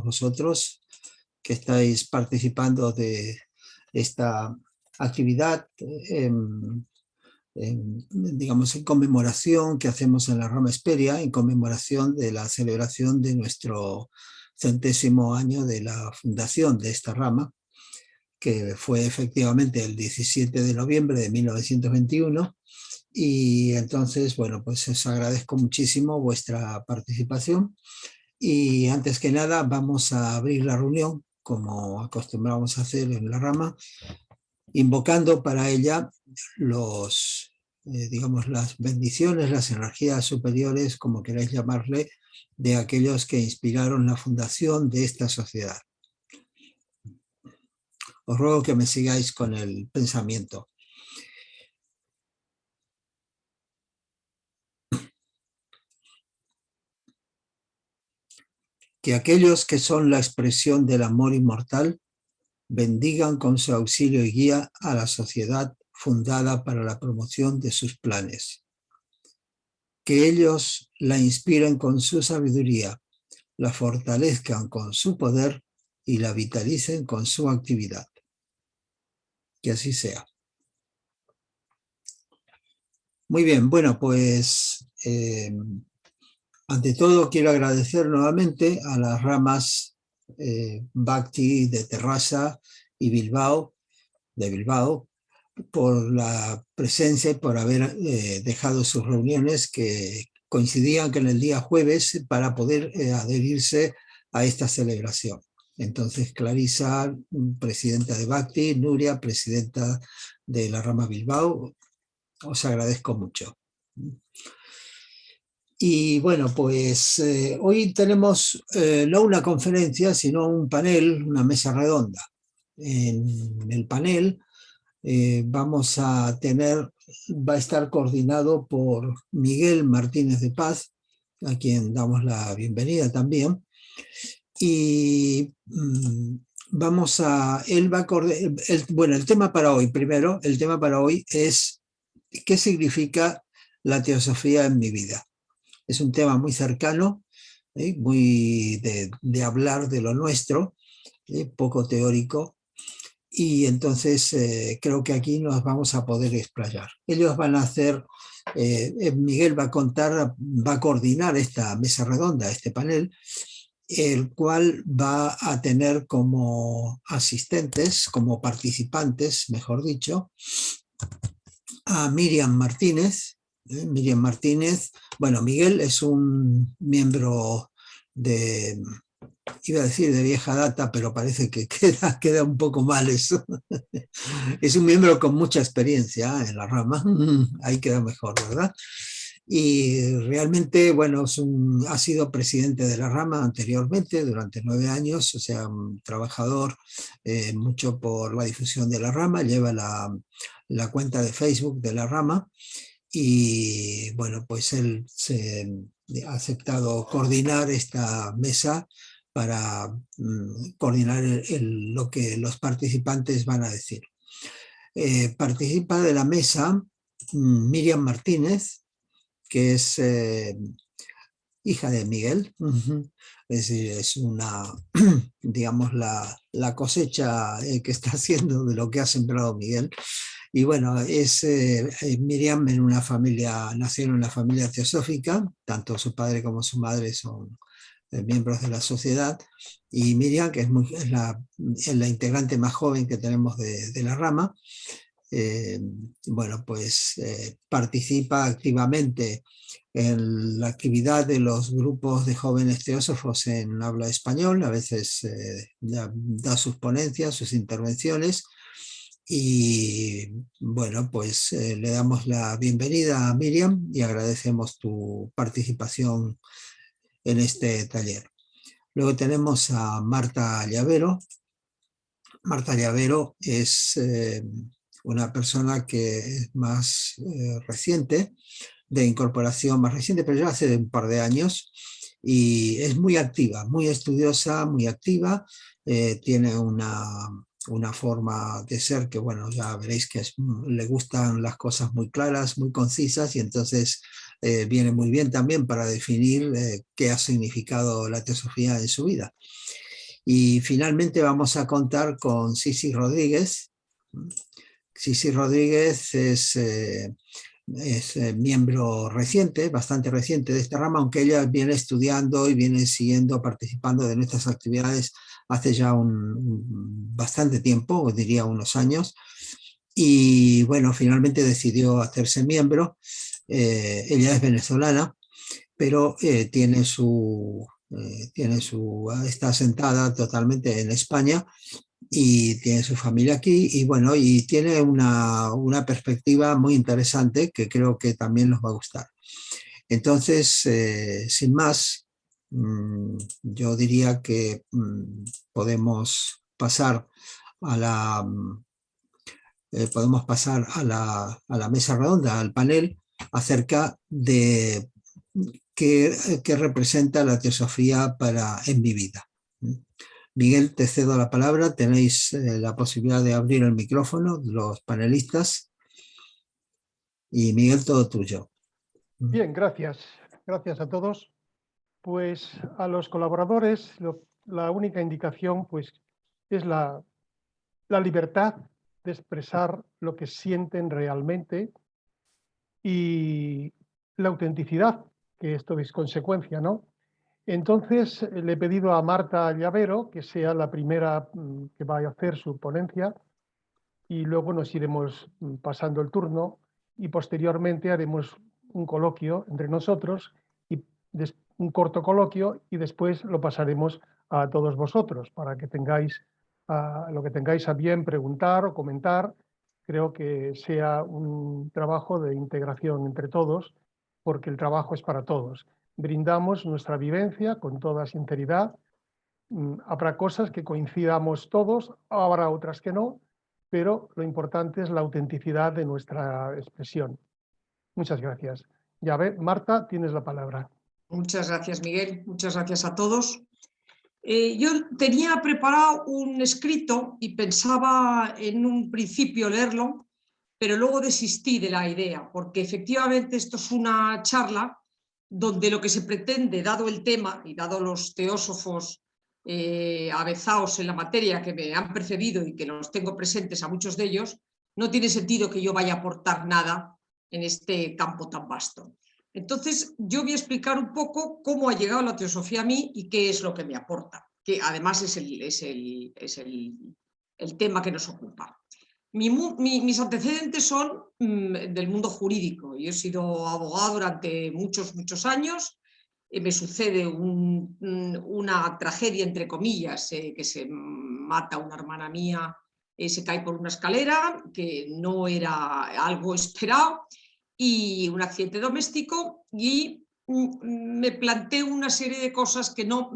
vosotros que estáis participando de esta actividad, digamos, en conmemoración que hacemos en la Rama Hesperia, en conmemoración de la celebración de nuestro 100º año de la fundación de esta rama, que fue efectivamente el 17 de noviembre de 1921. Y entonces, bueno, pues os agradezco muchísimo vuestra participación. Y antes que nada vamos a abrir la reunión, como acostumbramos a hacer en la rama, invocando para ella digamos, las bendiciones, las energías superiores, como queráis llamarle, de aquellos que inspiraron la fundación de esta sociedad. Os ruego que me sigáis con el pensamiento. Que aquellos que son la expresión del amor inmortal bendigan con su auxilio y guía a la sociedad fundada para la promoción de sus planes. Que ellos la inspiren con su sabiduría, la fortalezcan con su poder y la vitalicen con su actividad. Que así sea. Muy bien, bueno, pues ante todo quiero agradecer nuevamente a las ramas Bhakti de Terrassa y de Bilbao, por la presencia y por haber dejado sus reuniones que coincidían con el día jueves para poder adherirse a esta celebración. Entonces Clarisa, presidenta de Bhakti, Nuria, presidenta de la rama Bilbao, os agradezco mucho. Y bueno, pues hoy tenemos no una conferencia, sino un panel, una mesa redonda. En el panel va a estar coordinado por Miguel Martínez de Paz, a quien damos la bienvenida también. Y él va a coordinar, bueno, el tema para hoy, primero, el tema para hoy es ¿qué significa la teosofía en mi vida? Es un tema muy cercano, muy de hablar de lo nuestro, poco teórico, y entonces creo que aquí nos vamos a poder explayar. Ellos van a hacer, Miguel va a coordinar esta mesa redonda, este panel, el cual va a tener como asistentes, como participantes, mejor dicho, a Miriam Martínez. Miriam Martínez, bueno, Miguel es un miembro iba a decir de vieja data, pero parece que queda un poco mal eso. Es un miembro con mucha experiencia en la rama, ahí queda mejor, ¿verdad? Y realmente, bueno, ha sido presidente de la rama anteriormente, durante 9 años, o sea, un trabajador mucho por la difusión de la rama, lleva la cuenta de Facebook de la rama, y bueno, pues él ha aceptado coordinar esta mesa para coordinar lo que los participantes van a decir. Participa de la mesa Miriam Martínez, que es hija de Miguel, es decir, es digamos, la cosecha que está haciendo de lo que ha sembrado Miguel. Y bueno, Miriam nació en una familia teosófica, tanto su padre como su madre son miembros de la sociedad, y Miriam, que es la integrante más joven que tenemos de la rama, bueno, pues participa activamente en la actividad de los grupos de jóvenes teósofos en habla español, a veces da sus ponencias, sus intervenciones, y bueno, pues le damos la bienvenida a Miriam y agradecemos tu participación en este taller. Luego tenemos a Marta Llavero. Marta Llavero es una persona que es más reciente, de incorporación más reciente, pero ya hace un par de años, y es muy activa, muy estudiosa, muy activa, tiene una forma de ser que, bueno, ya veréis que le gustan las cosas muy claras, muy concisas, y entonces viene muy bien también para definir qué ha significado la teosofía en su vida. Y finalmente vamos a contar con Sisi Rodríguez. Sisi Rodríguez es miembro reciente, bastante reciente de esta rama, aunque ella viene estudiando y viene siguiendo, participando de nuestras actividades hace ya bastante tiempo, diría unos años. Y bueno, finalmente decidió hacerse miembro. Ella es venezolana, pero está asentada totalmente en España y tiene su familia aquí y bueno, y tiene una perspectiva muy interesante que creo que también nos va a gustar. Entonces, sin más, yo diría que podemos pasar a la mesa redonda, al panel, acerca de qué representa la teosofía en mi vida. Miguel, te cedo la palabra. Tenéis la posibilidad de abrir el micrófono, los panelistas. Y Miguel, todo tuyo. Bien, gracias. Gracias a todos. Pues a los colaboradores la única indicación pues, es la libertad de expresar lo que sienten realmente y la autenticidad, que esto es consecuencia, ¿no? Entonces le he pedido a Marta Llavero que sea la primera que vaya a hacer su ponencia y luego nos iremos pasando el turno y posteriormente haremos un coloquio entre nosotros, y un corto coloquio, y después lo pasaremos a todos vosotros para que tengáis lo que tengáis a bien preguntar o comentar. Creo que sea un trabajo de integración entre todos, porque el trabajo es para todos. Brindamos nuestra vivencia con toda sinceridad. Habrá cosas que coincidamos todos, habrá otras que no, pero lo importante es la autenticidad de nuestra expresión. Muchas gracias. Ya ve, Marta, tienes la palabra. Muchas gracias, Miguel. Muchas gracias a todos. Yo tenía preparado un escrito y pensaba en un principio leerlo, pero luego desistí de la idea, porque efectivamente esto es una charla donde lo que se pretende, dado el tema y dado los teósofos avezados en la materia que me han precedido y que los tengo presentes a muchos de ellos, no tiene sentido que yo vaya a aportar nada en este campo tan vasto. Entonces, yo voy a explicar un poco cómo ha llegado la teosofía a mí y qué es lo que me aporta, que además es el tema que nos ocupa. Mis antecedentes son del mundo jurídico. Yo he sido abogado durante muchos años. Me sucede una tragedia, entre comillas, que se mata una hermana mía, se cae por una escalera, que no era algo esperado, y un accidente doméstico, y me planteé una serie de cosas que no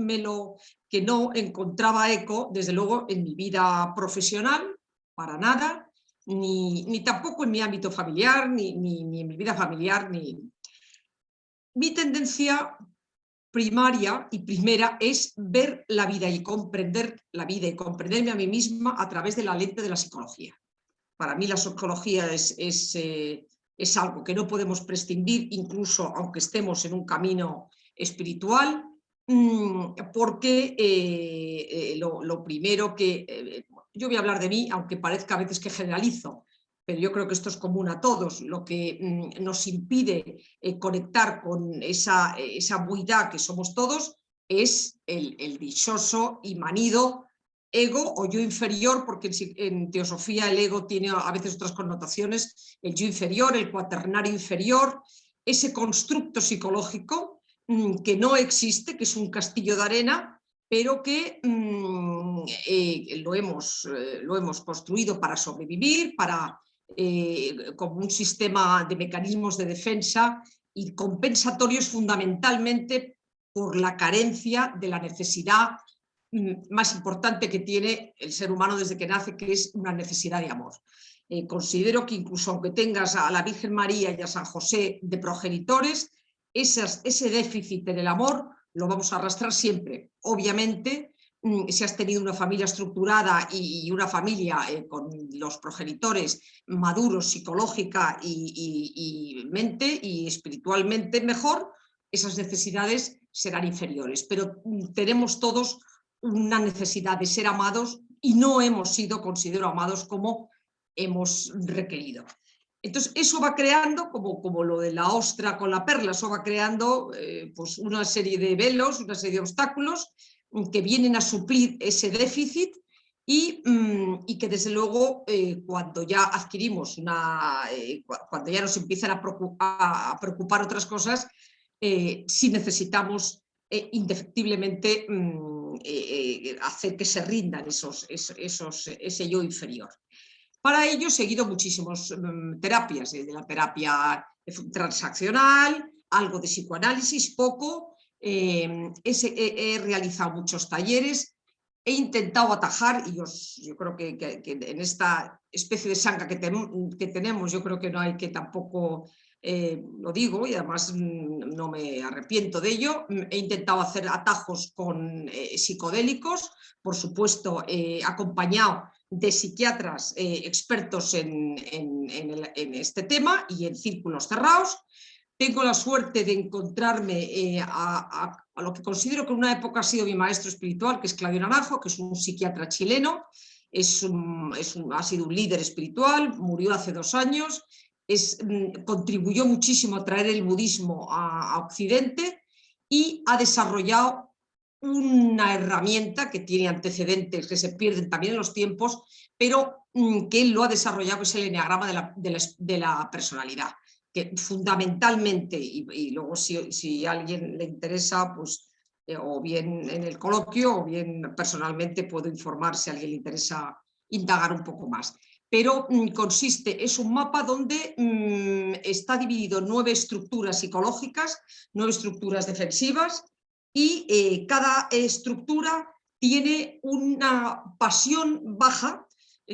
encontraba eco, desde luego, en mi vida profesional, para nada, ni tampoco en mi ámbito familiar, ni en mi vida familiar. Mi tendencia primaria y primera es ver la vida y comprender la vida y comprenderme a mí misma a través de la lente de la psicología. Para mí la psicología es algo que no podemos prescindir, incluso aunque estemos en un camino espiritual, porque lo primero que... yo voy a hablar de mí, aunque parezca a veces que generalizo, pero yo creo que esto es común a todos. Lo que nos impide conectar con esa buidad que somos todos es el dichoso y manido ego o yo inferior, porque en teosofía el ego tiene a veces otras connotaciones, el yo inferior, el cuaternario inferior, ese constructo psicológico que no existe, que es un castillo de arena, pero que lo hemos construido para sobrevivir, como un sistema de mecanismos de defensa y compensatorios, fundamentalmente por la carencia de la necesidad más importante que tiene el ser humano desde que nace, que es una necesidad de amor. Considero que incluso aunque tengas a la Virgen María y a San José de progenitores, ese déficit en el amor lo vamos a arrastrar siempre. Obviamente, si has tenido una familia estructurada y una familia con los progenitores maduros psicológica y mente y espiritualmente mejor, esas necesidades serán inferiores. Pero tenemos todos una necesidad de ser amados y no hemos sido, considero, amados como hemos requerido. Entonces eso va creando, como lo de la ostra con la perla, eso va creando pues una serie de velos, una serie de obstáculos que vienen a suplir ese déficit y que desde luego cuando ya adquirimos cuando ya nos empiezan a preocupar otras cosas, sí necesitamos indefectiblemente hacer que se rindan ese yo inferior. Para ello he seguido muchísimas terapias, de la terapia transaccional, algo de psicoanálisis, poco. He realizado muchos talleres, he intentado atajar, y yo creo que en esta especie de sanga que tenemos, yo creo que no hay que tampoco, lo digo, y además no me arrepiento de ello, he intentado hacer atajos con psicodélicos, por supuesto acompañado de psiquiatras expertos en este tema y en círculos cerrados. Tengo la suerte de encontrarme a lo que considero que en una época ha sido mi maestro espiritual, que es Claudio Naranjo, que es un psiquiatra chileno, ha sido un líder espiritual, murió hace 2 años, contribuyó muchísimo a traer el budismo a Occidente y ha desarrollado una herramienta que tiene antecedentes que se pierden también en los tiempos, pero que él lo ha desarrollado, que es el eneagrama de la personalidad, que fundamentalmente, y luego si a alguien le interesa, pues o bien en el coloquio o bien personalmente puedo informar si a alguien le interesa indagar un poco más. Pero es un mapa donde está dividido en 9 estructuras psicológicas, 9 estructuras defensivas, y cada estructura tiene una pasión baja,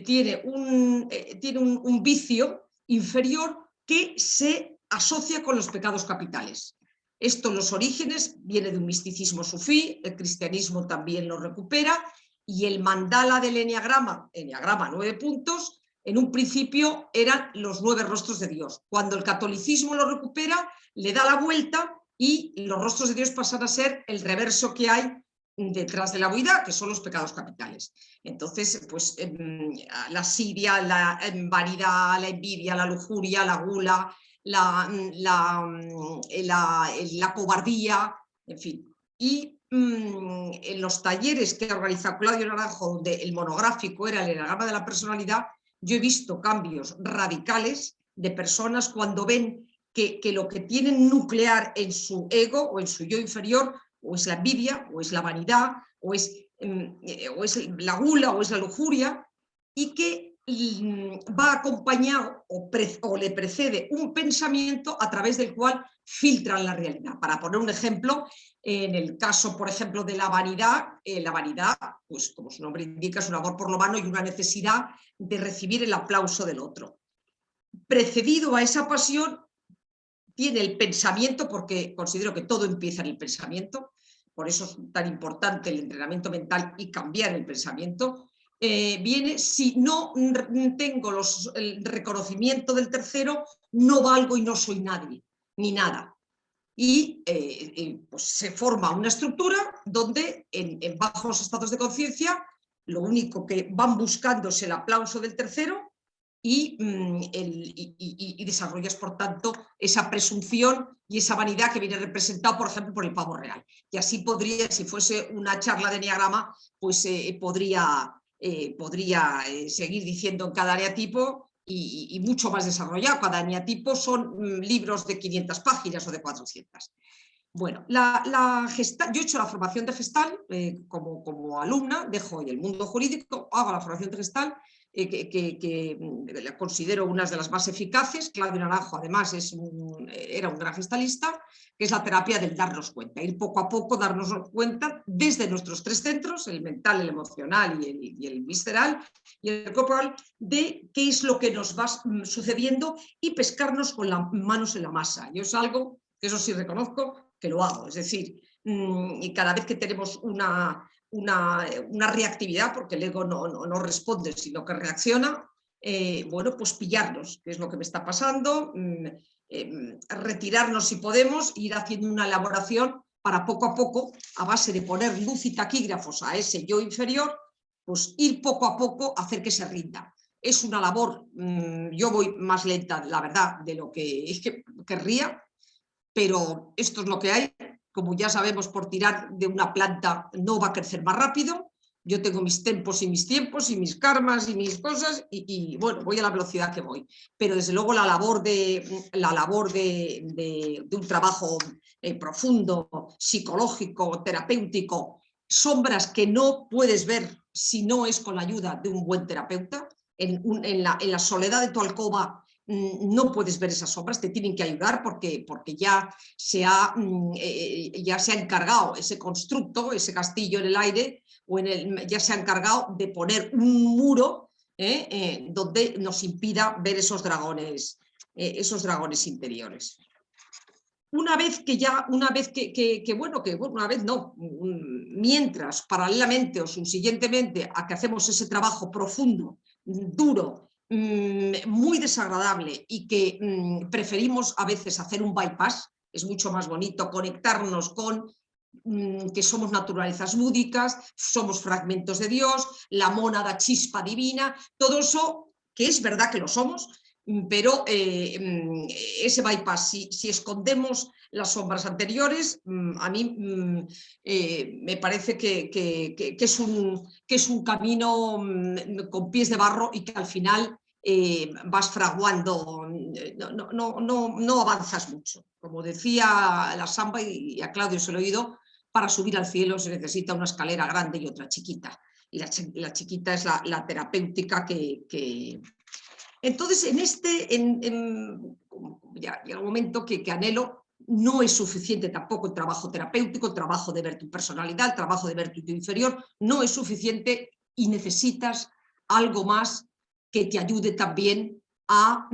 tiene un vicio inferior que se asocia con los pecados capitales. Esto, los orígenes, viene de un misticismo sufí, el cristianismo también lo recupera, y el mandala del eneagrama 9 puntos, en un principio eran los 9 rostros de Dios. Cuando el catolicismo lo recupera, le da la vuelta y los rostros de Dios pasan a ser el reverso que hay detrás de la huida, que son los pecados capitales. Entonces, pues la asidia, la vanidad, la envidia, la lujuria, la gula, la cobardía, en fin. Y en los talleres que ha organizado Claudio Naranjo, donde el monográfico era el eneagrama de la personalidad, yo he visto cambios radicales de personas cuando ven que lo que tienen nuclear en su ego o en su yo inferior o es la envidia, o es la vanidad, o es la gula, o es la lujuria, y que va acompañado o le precede un pensamiento a través del cual filtran la realidad. Para poner un ejemplo, en el caso, por ejemplo, de la vanidad, pues como su nombre indica, es un amor por lo vano y una necesidad de recibir el aplauso del otro. Precedido a esa pasión, tiene el pensamiento, porque considero que todo empieza en el pensamiento, por eso es tan importante el entrenamiento mental y cambiar el pensamiento. Viene, si no tengo el reconocimiento del tercero, no valgo y no soy nadie, ni nada. Y pues se forma una estructura donde en bajos estados de conciencia lo único que van buscando es el aplauso del tercero, y desarrollas, por tanto, esa presunción y esa vanidad que viene representada, por ejemplo, por el pavo real. Y así podría, si fuese una charla de eneagrama, pues podría seguir diciendo en cada eneatipo y mucho más desarrollado. Cada eneatipo son libros de 500 páginas o de 400. Bueno, yo he hecho la formación de Gestalt como alumna, dejo el mundo jurídico, hago la formación de Gestalt, que la considero una de las más eficaces. Claudio Naranjo, además, era un gran gestalista, que es la terapia del darnos cuenta, ir poco a poco, darnos cuenta desde nuestros 3 centros, el mental, el emocional y el visceral y el corporal, de qué es lo que nos va sucediendo y pescarnos con las manos en la masa. Yo es algo que, eso sí reconozco, que lo hago, es decir, y cada vez que tenemos una reactividad, porque el ego no responde, sino que reacciona, bueno, pues pillarnos, qué es lo que me está pasando, retirarnos si podemos, ir haciendo una elaboración para poco a poco, a base de poner luz y taquígrafos a ese yo inferior, pues ir poco a poco a hacer que se rinda. Es una labor, yo voy más lenta, la verdad, de lo que querría, pero esto es lo que hay. Como ya sabemos, por tirar de una planta no va a crecer más rápido. Yo tengo mis tempos y mis tiempos y mis karmas y mis cosas y bueno, voy a la velocidad que voy. Pero desde luego la labor de un trabajo profundo, psicológico, terapéutico, sombras que no puedes ver si no es con la ayuda de un buen terapeuta. En la soledad de tu alcoba no puedes ver esas sombras, te tienen que ayudar porque ya se ha encargado ese constructo, ese castillo en el aire, ya se ha encargado de poner un muro donde nos impida ver esos dragones interiores. Mientras, paralelamente o subsiguientemente a que hacemos ese trabajo profundo, duro, muy desagradable y que preferimos a veces hacer un bypass, es mucho más bonito conectarnos con que somos naturalezas lúdicas, somos fragmentos de Dios, la mónada chispa divina, todo eso que es verdad que lo somos, pero ese bypass, si escondemos las sombras anteriores, a mí me parece que es un camino con pies de barro y que al final vas fraguando, no avanzas mucho. Como decía la samba, y a Claudio se lo he oído, para subir al cielo se necesita una escalera grande y otra chiquita. Y la chiquita es la terapéutica que... Entonces, ya llega un momento que anhelo. No es suficiente tampoco el trabajo terapéutico, el trabajo de ver tu personalidad, el trabajo de ver tu inferior, no es suficiente y necesitas algo más que te ayude también a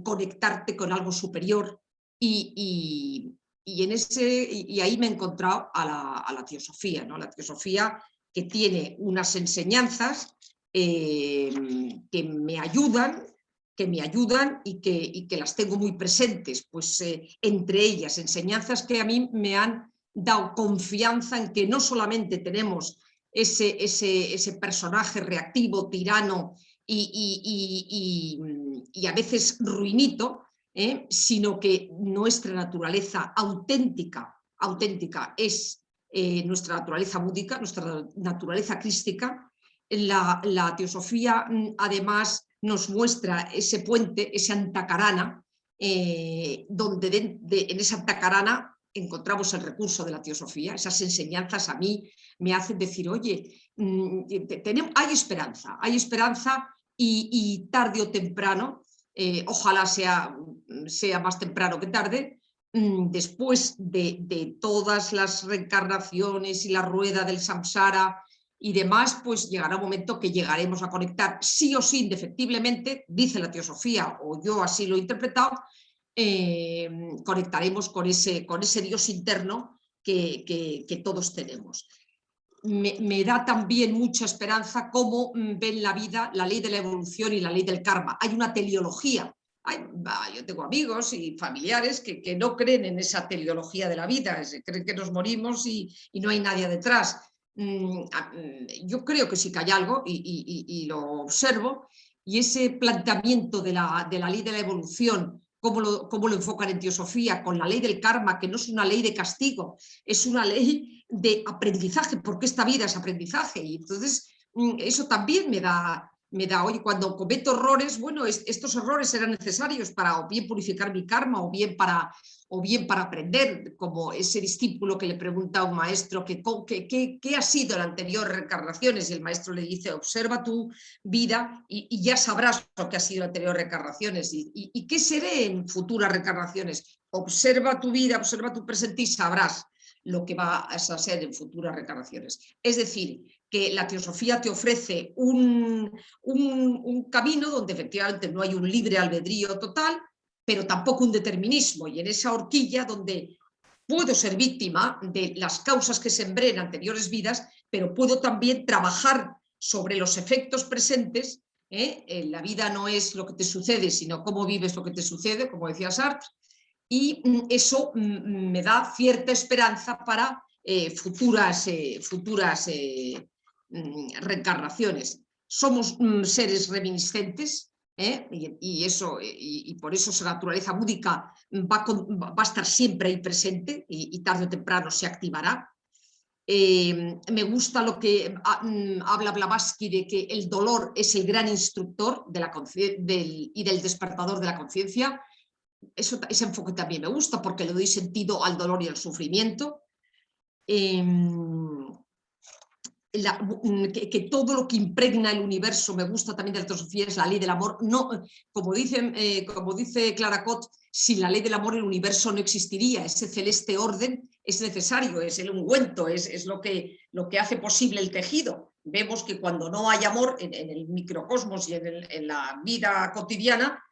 conectarte con algo superior y ahí me he encontrado a la teosofía, ¿no? La teosofía que tiene unas enseñanzas que me ayudan y que las tengo muy presentes, pues entre ellas enseñanzas que a mí me han dado confianza en que no solamente tenemos ese personaje reactivo, tirano y a veces ruinito, sino que nuestra naturaleza auténtica es nuestra naturaleza búdica, nuestra naturaleza crística. La teosofía además nos muestra ese puente, ese Antacarana, donde en esa Antacarana encontramos el recurso de la teosofía. Esas enseñanzas a mí me hacen decir, oye, hay esperanza y tarde o temprano, ojalá sea más temprano que tarde, después de todas las reencarnaciones y la rueda del samsara y demás, pues llegará un momento que llegaremos a conectar sí o sí, indefectiblemente, dice la teosofía, o yo así lo he interpretado, conectaremos con ese Dios interno que todos tenemos. Me da también mucha esperanza cómo ven la vida, la ley de la evolución y la ley del karma. Hay una teleología. Yo tengo amigos y familiares que no creen en esa teleología de la vida, creen que nos morimos y no hay nadie detrás. Yo creo que sí que hay algo y lo observo, y ese planteamiento de la ley de la evolución, cómo lo enfocan en teosofía, con la ley del karma, que no es una ley de castigo, es una ley de aprendizaje, porque esta vida es aprendizaje, y entonces eso también me da, oye, cuando cometo errores, bueno, estos errores eran necesarios para o bien purificar mi karma o bien para aprender, como ese discípulo que le pregunta a un maestro qué ha sido en anteriores reencarnaciones, y el maestro le dice, observa tu vida y ya sabrás lo que ha sido en anteriores reencarnaciones y qué seré en futuras reencarnaciones. Observa tu vida, observa tu presente y sabrás lo que vas a ser en futuras reencarnaciones. Es decir, que la teosofía te ofrece un camino donde efectivamente no hay un libre albedrío total, pero tampoco un determinismo, y en esa horquilla donde puedo ser víctima de las causas que sembré en anteriores vidas, pero puedo también trabajar sobre los efectos presentes. La vida no es lo que te sucede, sino cómo vives lo que te sucede, como decía Sartre, y eso me da cierta esperanza para futuras reencarnaciones. Somos seres reminiscentes, y por eso su naturaleza búdica va a estar siempre ahí presente y tarde o temprano se activará. Me gusta lo que habla Blavatsky de que el dolor es el gran instructor y del despertador de la conciencia. Ese enfoque también me gusta porque le doy sentido al dolor y al sufrimiento. Que todo lo que impregna el universo, me gusta también de la teosofía, es la ley del amor. No, como dice Clara Cot, sin la ley del amor el universo no existiría. Ese celeste orden es necesario, es el ungüento, es lo que hace posible el tejido. Vemos que cuando no hay amor en el microcosmos y en la vida cotidiana,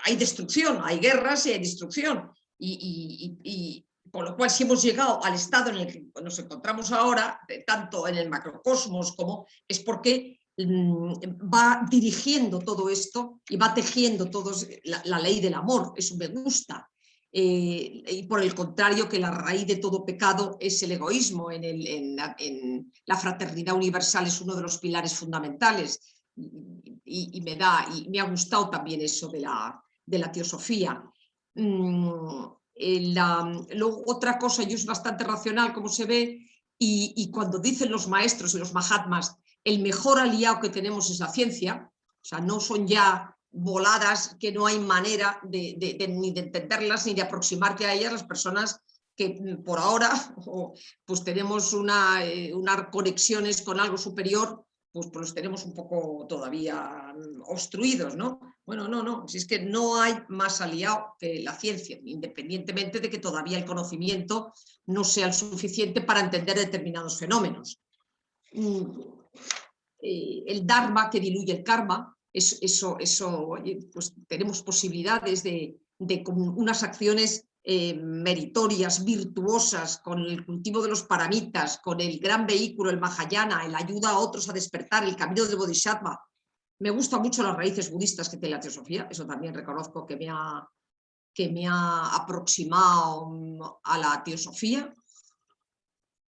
hay destrucción, hay guerras y hay destrucción. Con lo cual, si hemos llegado al estado en el que nos encontramos ahora, tanto en el macrocosmos como, es porque va dirigiendo todo esto y va tejiendo la ley del amor. Eso me gusta. Y por el contrario, que la raíz de todo pecado es el egoísmo. En la fraternidad universal es uno de los pilares fundamentales. Y me ha gustado también eso de la teosofía. Luego, otra cosa, y es bastante racional como se ve, y cuando dicen los maestros y los mahatmas, el mejor aliado que tenemos es la ciencia, o sea, no son ya voladas que no hay manera ni de entenderlas ni de aproximarte a ellas, las personas que por ahora pues tenemos unas conexiones con algo superior, pues los tenemos un poco todavía obstruidos, ¿no? Bueno, no, si es que no hay más aliado que la ciencia, independientemente de que todavía el conocimiento no sea el suficiente para entender determinados fenómenos. El Dharma que diluye el karma, pues tenemos posibilidades de con unas acciones meritorias, virtuosas, con el cultivo de los paramitas, con el gran vehículo, el Mahayana, el ayuda a otros a despertar, el camino del Bodhisattva. Me gustan mucho las raíces budistas que tiene la teosofía, eso también reconozco que me ha aproximado a la teosofía.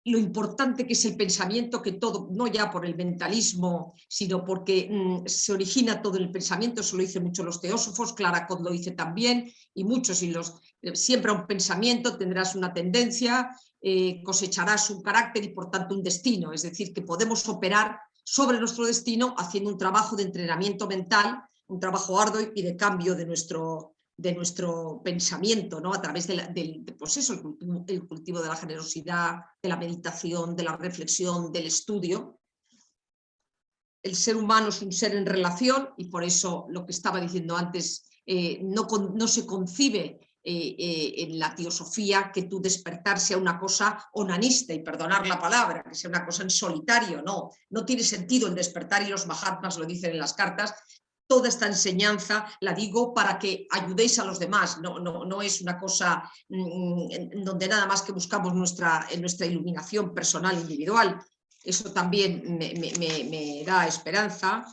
Lo importante que es el pensamiento, que todo, no ya por el mentalismo, sino porque se origina todo el pensamiento, eso lo dicen mucho los teósofos, Clara Cot lo dice también, y muchos, siempre un pensamiento, tendrás una tendencia, cosecharás un carácter y por tanto un destino, es decir, que podemos operar sobre nuestro destino haciendo un trabajo de entrenamiento mental, un trabajo arduo y de cambio de nuestro pensamiento, ¿no? A través pues eso, el cultivo de la generosidad, de la meditación, de la reflexión, del estudio. El ser humano es un ser en relación y por eso lo que estaba diciendo antes, no se concibe en la teosofía que tu despertar sea una cosa onanista, y perdonar la palabra, que sea una cosa en solitario, no tiene sentido el despertar, y los mahatmas lo dicen en las cartas. Toda esta enseñanza la digo para que ayudéis a los demás, no es una cosa donde nada más que buscamos nuestra iluminación personal individual. Eso también me da esperanza.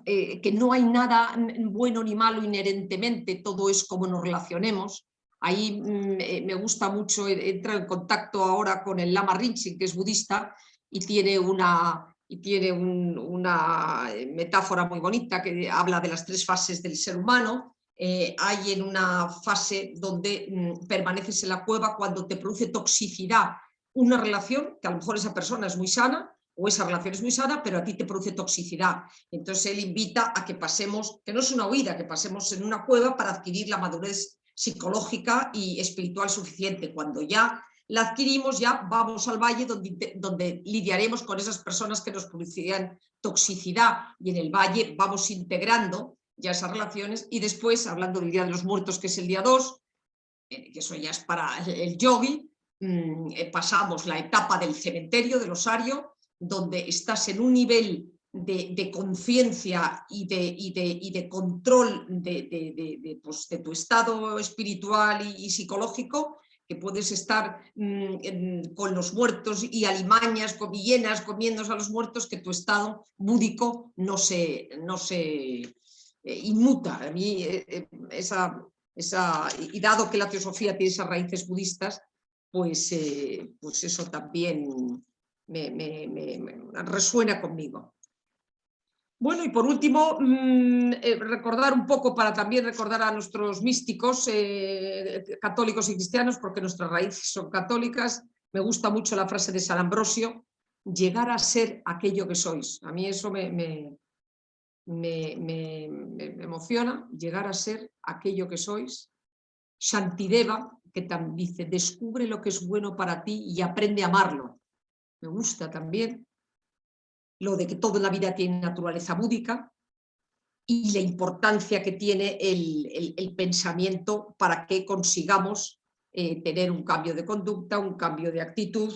Que no hay nada bueno ni malo inherentemente, todo es como nos relacionemos. Ahí me gusta mucho, entrar en contacto ahora con el Lama Rinzin, que es budista, y tiene una metáfora muy bonita que habla de las 3 fases del ser humano. Hay en una fase donde permaneces en la cueva cuando te produce toxicidad una relación, que a lo mejor esa persona es muy sana, o esa relación es muy sana, pero a ti te produce toxicidad. Entonces él invita a que pasemos, que no es una huida, que pasemos en una cueva para adquirir la madurez psicológica y espiritual suficiente. Cuando ya la adquirimos, ya vamos al valle donde lidiaremos con esas personas que nos producirán toxicidad, y en el valle vamos integrando ya esas relaciones. Y después, hablando del Día de los Muertos, que es el día 2, que eso ya es para el yogi, pasamos la etapa del cementerio, del osario, donde estás en un nivel de conciencia y de control pues, de tu estado espiritual y psicológico, que puedes estar con los muertos y alimañas, con hienas comiéndose a los muertos, que tu estado búdico no se inmuta. A mí y dado que la teosofía tiene esas raíces budistas, pues eso también me resuena conmigo. Bueno, y por último, recordar un poco, para también recordar a nuestros místicos católicos y cristianos, porque nuestras raíces son católicas. Me gusta mucho la frase de San Ambrosio: llegar a ser aquello que sois. A mí eso me emociona, llegar a ser aquello que sois. Shantideva, que también dice: descubre lo que es bueno para ti y aprende a amarlo. Me gusta también lo de que toda la vida tiene naturaleza búdica y la importancia que tiene el pensamiento para que consigamos tener un cambio de conducta, un cambio de actitud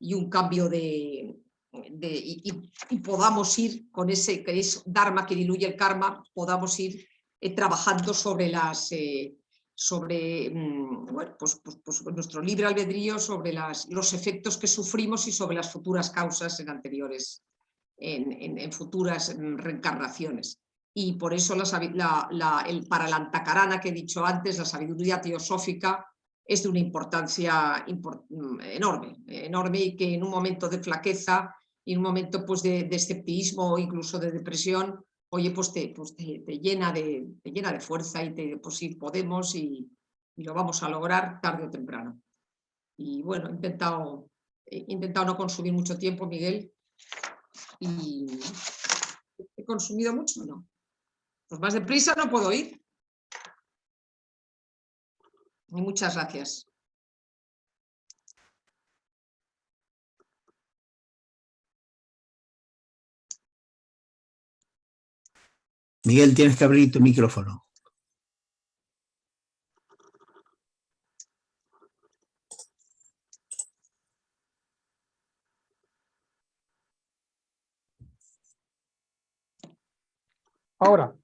y un cambio y podamos ir con ese que es Dharma que diluye el karma, podamos ir trabajando sobre bueno, pues nuestro libre albedrío, sobre los efectos que sufrimos y sobre las futuras causas en anteriores, en futuras reencarnaciones. Y por eso para la Antakarana que he dicho antes, la sabiduría teosófica es de una importancia enorme, enorme, y que en un momento de flaqueza y en un momento pues, de escepticismo o incluso de depresión, oye, pues te llena de fuerza y pues sí, podemos y lo vamos a lograr tarde o temprano. Y bueno, he intentado no consumir mucho tiempo, Miguel, y he consumido mucho, ¿no? Pues más deprisa no puedo ir. Y muchas gracias. Miguel, tienes que abrir tu micrófono. Ahora.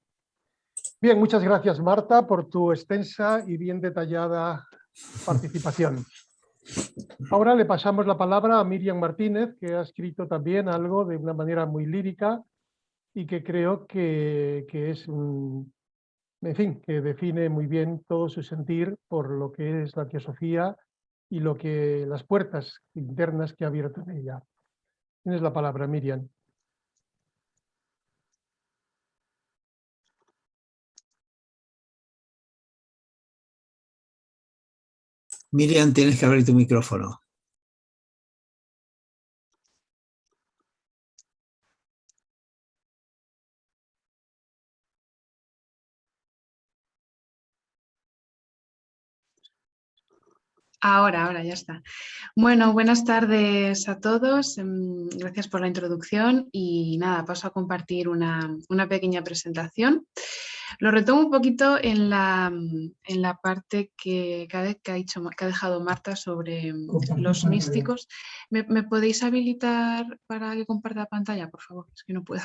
Bien, muchas gracias, Marta, por tu extensa y bien detallada participación. Ahora le pasamos la palabra a Miriam Martínez, que ha escrito también algo de una manera muy lírica y que creo que es en fin, que define muy bien todo su sentir por lo que es la teosofía y las puertas internas que ha abierto en ella. Tienes la palabra, Miriam. Miriam, tienes que abrir tu micrófono. Ahora ya está. Bueno, buenas tardes a todos. Gracias por la introducción y nada, paso a compartir una pequeña presentación. Lo retomo un poquito en la parte que ha dejado Marta sobre los místicos. ¿Me podéis habilitar para que comparta la pantalla, por favor? Es que no puedo.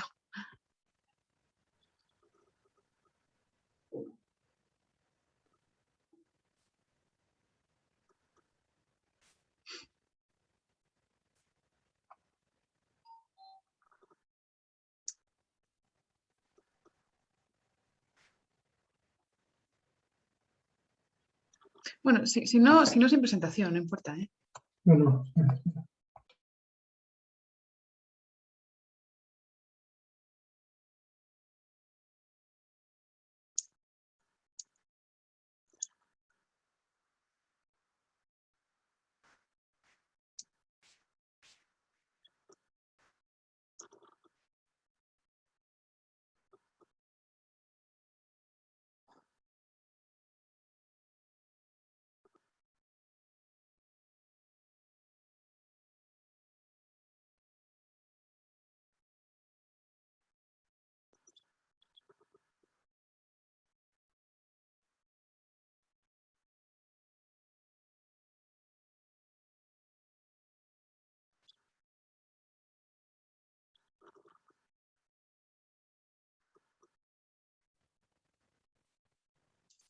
Bueno, si no, sin presentación, no importa, ¿eh? No.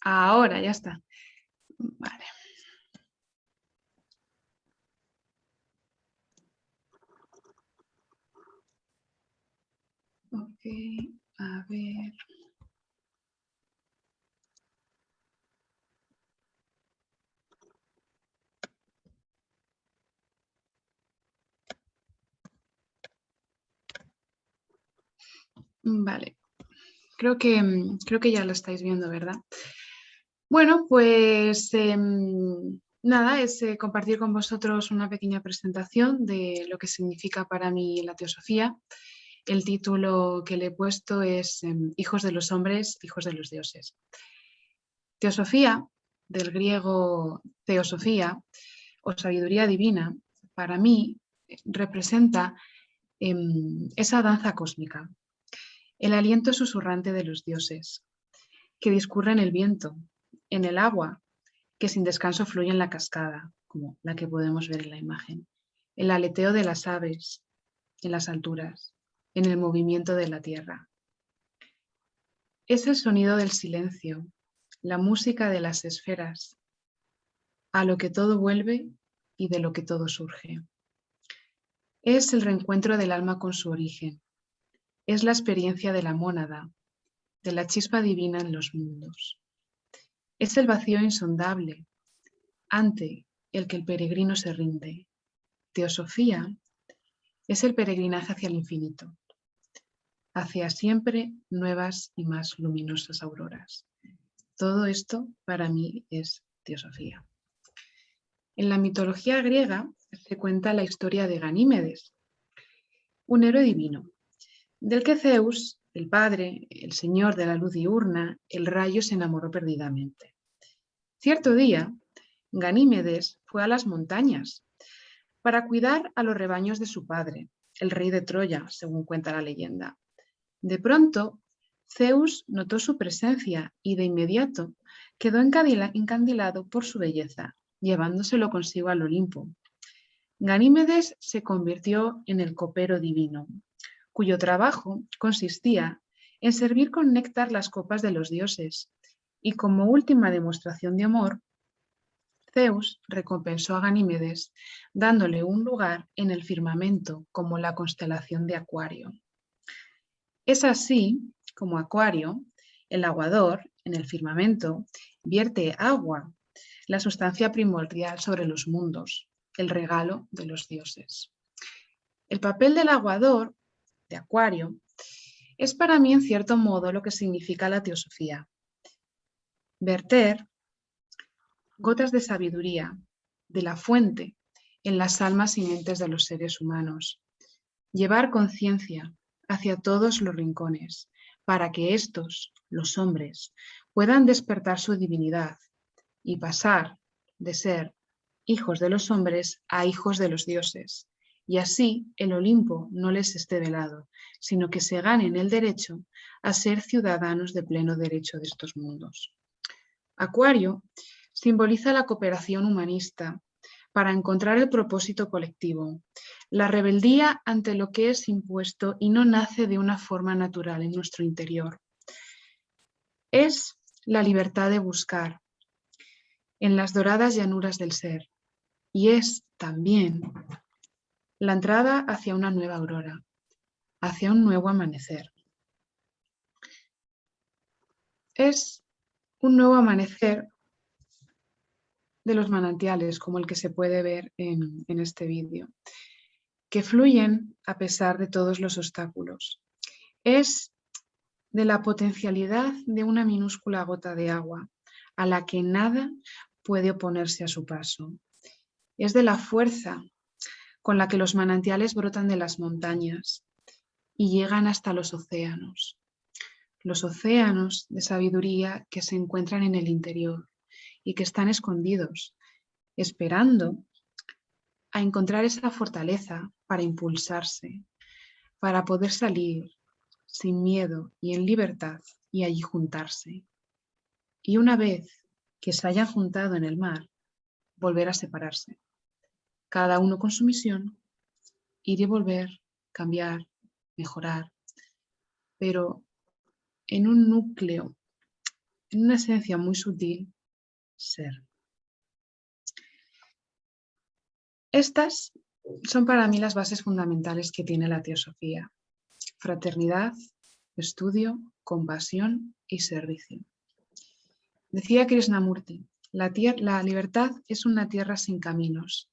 Ahora ya está. Vale. Ok, a ver. Vale, creo que ya lo estáis viendo, ¿verdad? Bueno, pues nada, es compartir con vosotros una pequeña presentación de lo que significa para mí la teosofía. El título que le he puesto es Hijos de los hombres, hijos de los dioses. Teosofía, del griego teosofía o sabiduría divina, para mí representa esa danza cósmica, el aliento susurrante de los dioses, que discurre en el viento, en el agua, que sin descanso fluye en la cascada, como la que podemos ver en la imagen, el aleteo de las aves en las alturas, en el movimiento de la tierra. Es el sonido del silencio, la música de las esferas, a lo que todo vuelve y de lo que todo surge. Es el reencuentro del alma con su origen, es la experiencia de la mónada, de la chispa divina en los mundos. Es el vacío insondable, ante el que el peregrino se rinde. Teosofía es el peregrinaje hacia el infinito, hacia siempre nuevas y más luminosas auroras. Todo esto para mí es teosofía. En la mitología griega se cuenta la historia de Ganímedes, un héroe divino, del que Zeus, el padre, el señor de la luz diurna, el rayo, se enamoró perdidamente. Cierto día, Ganímedes fue a las montañas para cuidar a los rebaños de su padre, el rey de Troya, según cuenta la leyenda. De pronto, Zeus notó su presencia y de inmediato quedó encandilado por su belleza, llevándoselo consigo al Olimpo. Ganímedes se convirtió en el copero divino, cuyo trabajo consistía en servir con néctar las copas de los dioses, y como última demostración de amor, Zeus recompensó a Ganímedes dándole un lugar en el firmamento como la constelación de Acuario. Es así como Acuario, el aguador, en el firmamento, vierte agua, la sustancia primordial sobre los mundos, el regalo de los dioses. El papel del aguador, de Acuario, es para mí en cierto modo lo que significa la teosofía. Verter gotas de sabiduría, de la fuente, en las almas y mentes de los seres humanos. Llevar conciencia hacia todos los rincones, para que estos, los hombres, puedan despertar su divinidad y pasar de ser hijos de los hombres a hijos de los dioses. Y así el Olimpo no les esté velado, sino que se ganen el derecho a ser ciudadanos de pleno derecho de estos mundos. Acuario simboliza la cooperación humanista para encontrar el propósito colectivo, la rebeldía ante lo que es impuesto y no nace de una forma natural en nuestro interior. Es la libertad de buscar en las doradas llanuras del ser y es también la entrada hacia una nueva aurora, hacia un nuevo amanecer. Es un nuevo amanecer de los manantiales, como el que se puede ver en este vídeo, que fluyen a pesar de todos los obstáculos. Es de la potencialidad de una minúscula gota de agua, a la que nada puede oponerse a su paso. Es de la fuerza con la que los manantiales brotan de las montañas y llegan hasta los océanos de sabiduría que se encuentran en el interior y que están escondidos, esperando a encontrar esa fortaleza para impulsarse, para poder salir sin miedo y en libertad y allí juntarse. Y una vez que se hayan juntado en el mar, volver a separarse. Cada uno con su misión, ir y volver, cambiar, mejorar, pero en un núcleo, en una esencia muy sutil, ser. Estas son para mí las bases fundamentales que tiene la teosofía: fraternidad, estudio, compasión y servicio. Decía Krishnamurti, la libertad es una tierra sin caminos.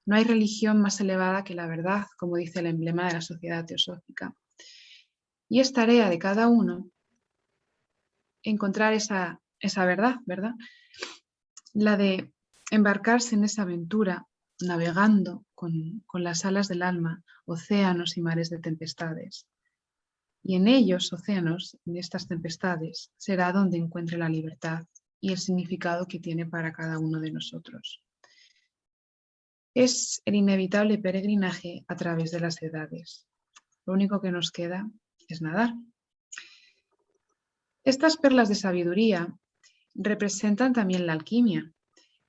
No hay religión más elevada que la verdad, como dice el emblema de la sociedad teosófica. Y es tarea de cada uno encontrar esa verdad, ¿verdad? La de embarcarse en esa aventura, navegando con las alas del alma, océanos y mares de tempestades. Y en ellos, océanos, en estas tempestades, será donde encuentre la libertad y el significado que tiene para cada uno de nosotros. Es el inevitable peregrinaje a través de las edades. Lo único que nos queda es nadar. Estas perlas de sabiduría representan también la alquimia,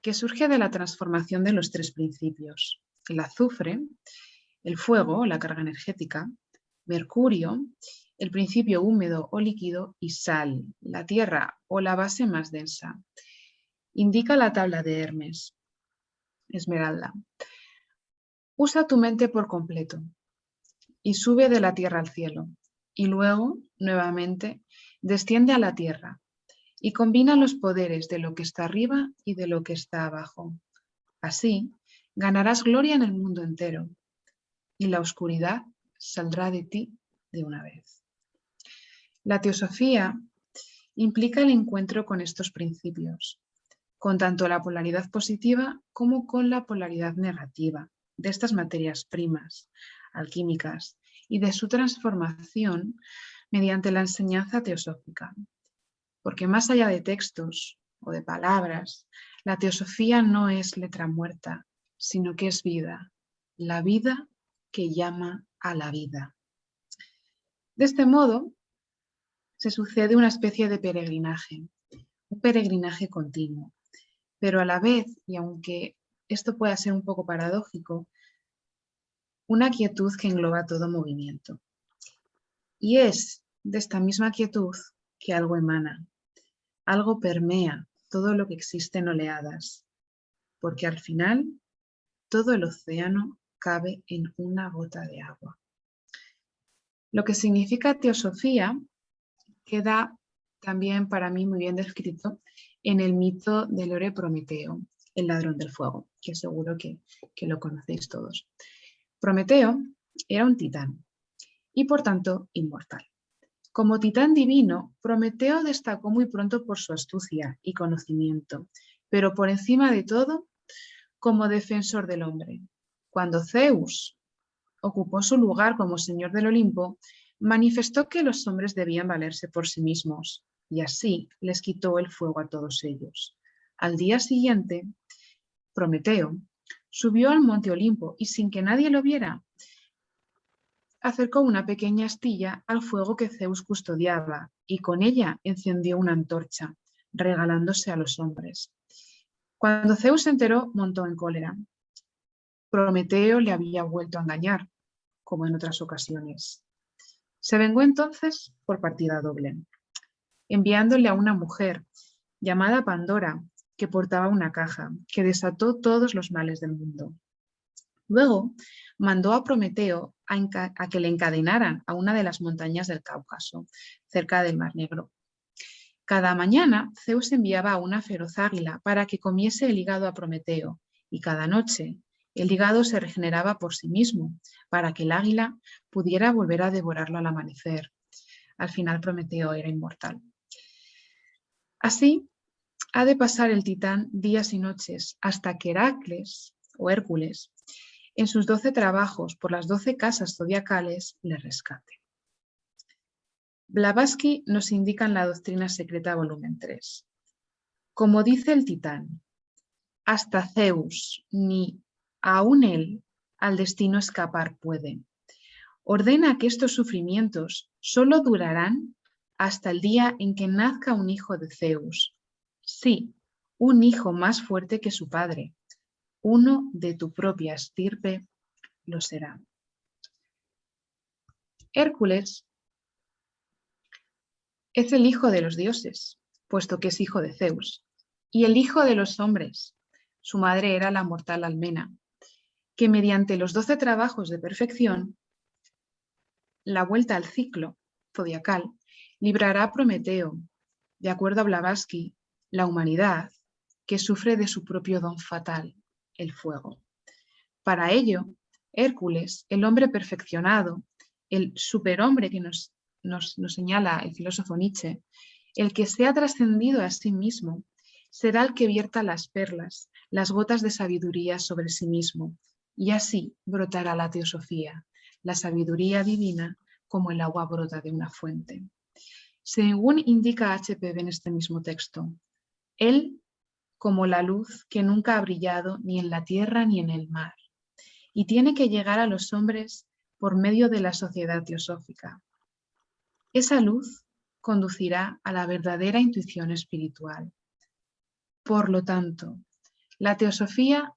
que surge de la transformación de los tres principios: el azufre, el fuego, la carga energética, mercurio, el principio húmedo o líquido, y sal, la tierra o la base más densa. Indica la tabla de Hermes, Esmeralda. Usa tu mente por completo y sube de la tierra al cielo, y luego, nuevamente, desciende a la tierra y combina los poderes de lo que está arriba y de lo que está abajo. Así, ganarás gloria en el mundo entero, y la oscuridad saldrá de ti de una vez. La teosofía implica el encuentro con estos principios, con tanto la polaridad positiva como con la polaridad negativa de estas materias primas, alquímicas, y de su transformación mediante la enseñanza teosófica. Porque más allá de textos o de palabras, la teosofía no es letra muerta, sino que es vida, la vida que llama a la vida. De este modo, se sucede una especie de peregrinaje, un peregrinaje continuo, pero a la vez, y aunque esto pueda ser un poco paradójico, una quietud que engloba todo movimiento. Y es de esta misma quietud que algo emana, algo permea todo lo que existe en oleadas, porque al final todo el océano cabe en una gota de agua. Lo que significa teosofía queda también para mí muy bien descrito en el mito del héroe Prometeo, el ladrón del fuego, que seguro que lo conocéis todos. Prometeo era un titán y por tanto inmortal. Como titán divino, Prometeo destacó muy pronto por su astucia y conocimiento, pero por encima de todo, como defensor del hombre. Cuando Zeus ocupó su lugar como señor del Olimpo, manifestó que los hombres debían valerse por sí mismos, y así les quitó el fuego a todos ellos. Al día siguiente, Prometeo subió al monte Olimpo y sin que nadie lo viera, acercó una pequeña astilla al fuego que Zeus custodiaba y con ella encendió una antorcha, regalándose a los hombres. Cuando Zeus se enteró, montó en cólera. Prometeo le había vuelto a engañar, como en otras ocasiones. Se vengó entonces por partida doble, enviándole a una mujer llamada Pandora, que portaba una caja, que desató todos los males del mundo. Luego mandó a Prometeo a que le encadenaran a una de las montañas del Cáucaso, cerca del Mar Negro. Cada mañana Zeus enviaba a una feroz águila para que comiese el hígado a Prometeo, y cada noche el hígado se regeneraba por sí mismo, para que el águila pudiera volver a devorarlo al amanecer. Al final Prometeo era inmortal. Así ha de pasar el titán días y noches hasta que Heracles, o Hércules, en sus 12 trabajos por las 12 casas zodiacales, le rescate. Blavatsky nos indica en la Doctrina Secreta, volumen 3. Como dice el titán, hasta Zeus, ni aun él, al destino escapar puede. Ordena que estos sufrimientos solo durarán hasta el día en que nazca un hijo de Zeus. Sí, un hijo más fuerte que su padre. Uno de tu propia estirpe lo será. Hércules es el hijo de los dioses, puesto que es hijo de Zeus, y el hijo de los hombres. Su madre era la mortal Almena, que mediante los 12 trabajos de perfección, la vuelta al ciclo zodiacal, librará a Prometeo, de acuerdo a Blavatsky, la humanidad, que sufre de su propio don fatal, el fuego. Para ello, Hércules, el hombre perfeccionado, el superhombre que nos nos señala el filósofo Nietzsche, el que sea trascendido a sí mismo será el que vierta las perlas, las gotas de sabiduría sobre sí mismo, y así brotará la teosofía, la sabiduría divina, como el agua brota de una fuente. Según indica HPB en este mismo texto, él como la luz que nunca ha brillado ni en la tierra ni en el mar, y tiene que llegar a los hombres por medio de la sociedad teosófica. Esa luz conducirá a la verdadera intuición espiritual. Por lo tanto, la teosofía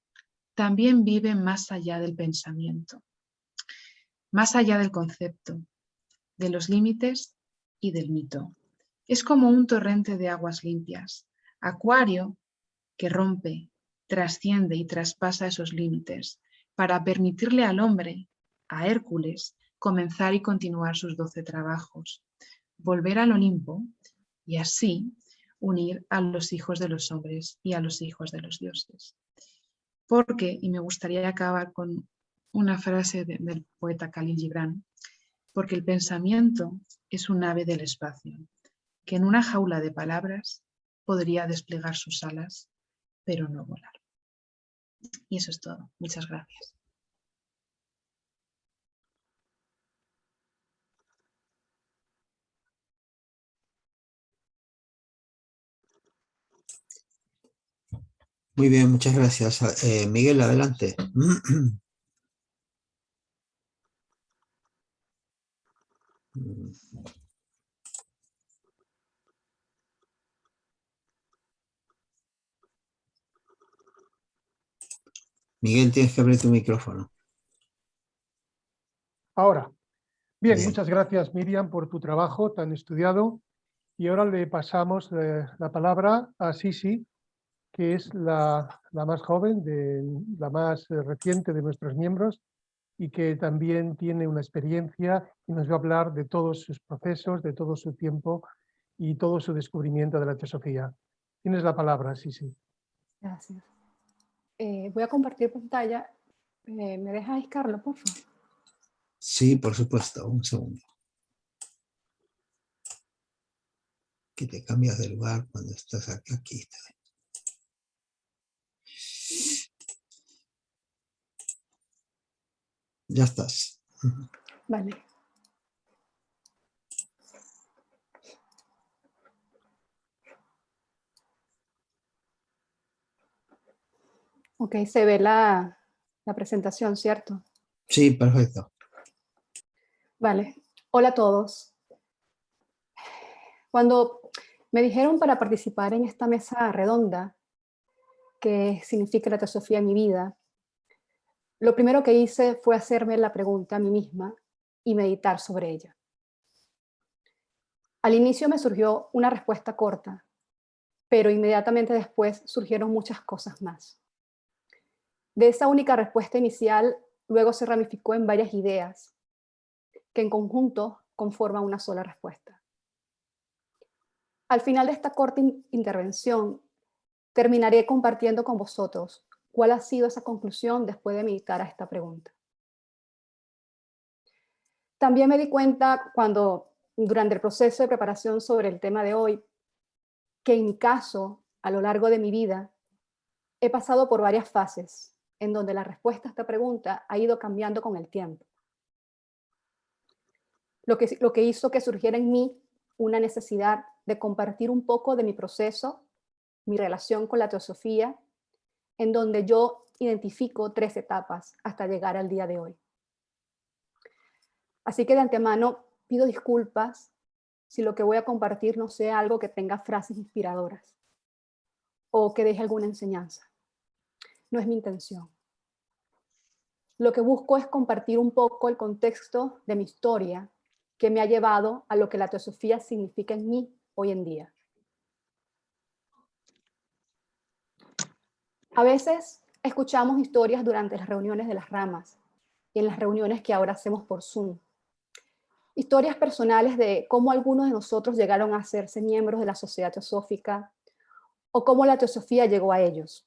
también vive más allá del pensamiento, más allá del concepto, de los límites y del mito. Es como un torrente de aguas limpias, acuario que rompe, trasciende y traspasa esos límites para permitirle al hombre, a Hércules, comenzar y continuar sus 12 trabajos, volver al Olimpo y así unir a los hijos de los hombres y a los hijos de los dioses. Porque, y me gustaría acabar con una frase del poeta Khalil Gibran, porque el pensamiento es un ave del espacio, que en una jaula de palabras podría desplegar sus alas, pero no volar. Y eso es todo. Muchas gracias. Muy bien, muchas gracias. Miguel, adelante. Miguel, tienes que abrir tu micrófono. Ahora, bien, Bien. muchas gracias Miriam por tu trabajo tan estudiado. Y ahora le pasamos la palabra a Sisi, que es la más joven, la más reciente de nuestros miembros y que también tiene una experiencia y nos va a hablar de todos sus procesos, de todo su tiempo y todo su descubrimiento de la teosofía. Tienes la palabra, Sisi. Gracias. Voy a compartir pantalla. ¿Me dejáis, Carlos, por favor? Sí, por supuesto. Un segundo. Que te cambias de lugar cuando estás aquí. Ya estás. Vale. Ok, se ve la presentación, ¿cierto? Sí, perfecto. Vale. Hola a todos. Cuando me dijeron para participar en esta mesa redonda, ¿qué significa la teosofía en mi vida? Lo primero que hice fue hacerme la pregunta a mí misma y meditar sobre ella. Al inicio me surgió una respuesta corta, pero inmediatamente después surgieron muchas cosas más. De esa única respuesta inicial, luego se ramificó en varias ideas que en conjunto conforman una sola respuesta. Al final de esta corta intervención, terminaré compartiendo con vosotros cuál ha sido esa conclusión después de meditar a esta pregunta. También me di cuenta durante el proceso de preparación sobre el tema de hoy, que en mi caso, a lo largo de mi vida, he pasado por varias fases en donde la respuesta a esta pregunta ha ido cambiando con el tiempo. Lo que hizo que surgiera en mí una necesidad de compartir un poco de mi proceso, mi relación con la teosofía, en donde yo identifico 3 etapas hasta llegar al día de hoy. Así que de antemano pido disculpas si lo que voy a compartir no sea algo que tenga frases inspiradoras o que deje alguna enseñanza. No es mi intención. Lo que busco es compartir un poco el contexto de mi historia que me ha llevado a lo que la teosofía significa en mí hoy en día. A veces escuchamos historias durante las reuniones de las ramas y en las reuniones que ahora hacemos por Zoom. Historias personales de cómo algunos de nosotros llegaron a hacerse miembros de la sociedad teosófica o cómo la teosofía llegó a ellos.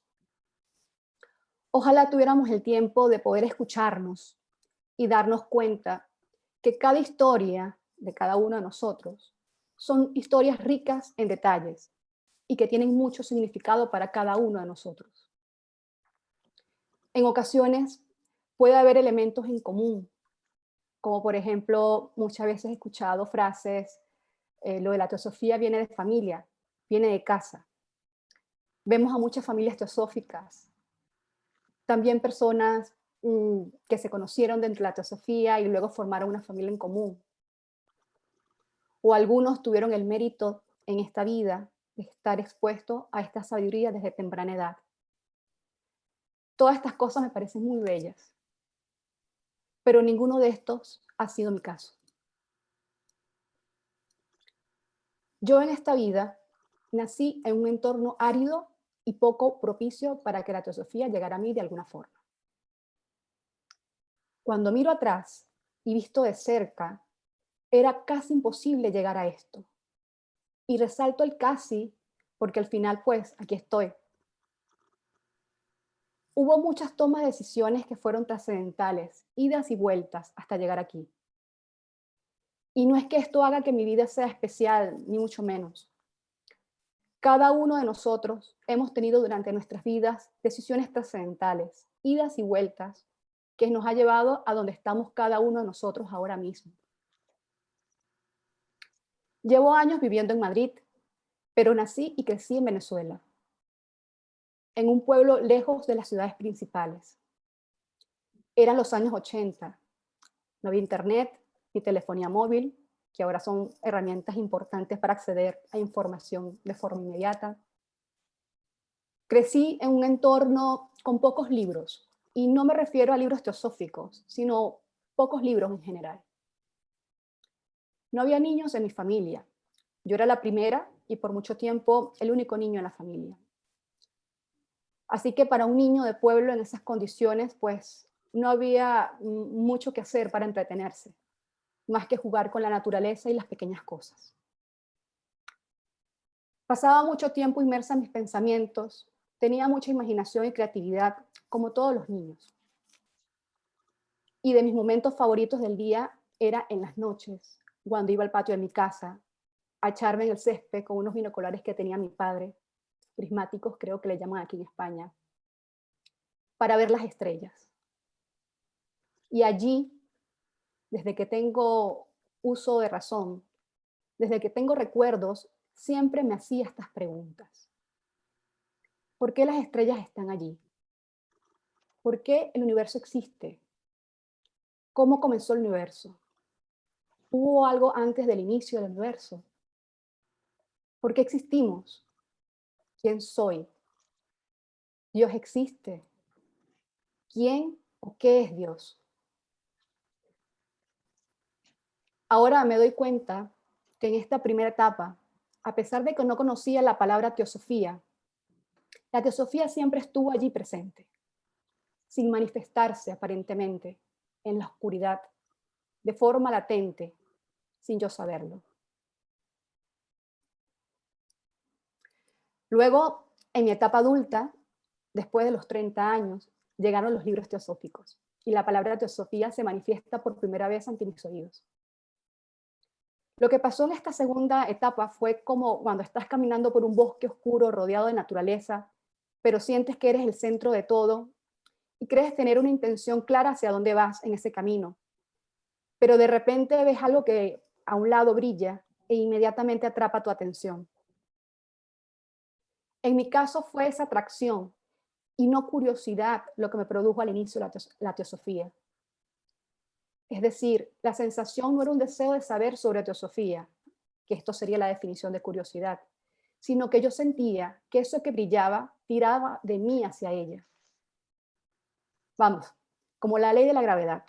Ojalá tuviéramos el tiempo de poder escucharnos y darnos cuenta que cada historia de cada uno de nosotros son historias ricas en detalles y que tienen mucho significado para cada uno de nosotros. En ocasiones puede haber elementos en común, como por ejemplo, muchas veces he escuchado frases, lo de la teosofía viene de familia, viene de casa. Vemos a muchas familias teosóficas, también personas que se conocieron dentro de la teosofía y luego formaron una familia en común. O algunos tuvieron el mérito en esta vida de estar expuestos a esta sabiduría desde temprana edad. Todas estas cosas me parecen muy bellas, pero ninguno de estos ha sido mi caso. Yo en esta vida nací en un entorno árido y poco propicio para que la teosofía llegara a mí de alguna forma. Cuando miro atrás y visto de cerca, era casi imposible llegar a esto. Y resalto el casi porque al final, pues, aquí estoy. Hubo muchas tomas de decisiones que fueron trascendentales, idas y vueltas hasta llegar aquí. Y no es que esto haga que mi vida sea especial, ni mucho menos. Cada uno de nosotros hemos tenido durante nuestras vidas decisiones trascendentales, idas y vueltas, que nos ha llevado a donde estamos cada uno de nosotros ahora mismo. Llevo años viviendo en Madrid, pero nací y crecí en Venezuela, en un pueblo lejos de las ciudades principales. Eran los años 80, no había internet ni telefonía móvil, que ahora son herramientas importantes para acceder a información de forma inmediata. Crecí en un entorno con pocos libros, y no me refiero a libros teosóficos, sino pocos libros en general. No había niños en mi familia. Yo era la primera y por mucho tiempo el único niño en la familia. Así que para un niño de pueblo en esas condiciones, pues no había mucho que hacer para entretenerse, más que jugar con la naturaleza y las pequeñas cosas. Pasaba mucho tiempo inmersa en mis pensamientos, tenía mucha imaginación y creatividad, como todos los niños. Y de mis momentos favoritos del día era en las noches, cuando iba al patio de mi casa, a echarme en el césped con unos binoculares que tenía mi padre, prismáticos creo que le llaman aquí en España, para ver las estrellas. Y allí, desde que tengo uso de razón, desde que tengo recuerdos, siempre me hacía estas preguntas. ¿Por qué las estrellas están allí? ¿Por qué el universo existe? ¿Cómo comenzó el universo? ¿Hubo algo antes del inicio del universo? ¿Por qué existimos? ¿Quién soy? ¿Dios existe? ¿Quién o qué es Dios? Ahora me doy cuenta que en esta primera etapa, a pesar de que no conocía la palabra teosofía, la teosofía siempre estuvo allí presente, sin manifestarse aparentemente en la oscuridad, de forma latente, sin yo saberlo. Luego, en mi etapa adulta, después de los 30 años, llegaron los libros teosóficos y la palabra teosofía se manifiesta por primera vez ante mis oídos. Lo que pasó en esta segunda etapa fue como cuando estás caminando por un bosque oscuro rodeado de naturaleza, pero sientes que eres el centro de todo y crees tener una intención clara hacia dónde vas en ese camino. Pero de repente ves algo que a un lado brilla e inmediatamente atrapa tu atención. En mi caso fue esa atracción y no curiosidad lo que me produjo al inicio la teosofía. Es decir, la sensación no era un deseo de saber sobre teosofía, que esto sería la definición de curiosidad, sino que yo sentía que eso que brillaba tiraba de mí hacia ella. Vamos, como la ley de la gravedad,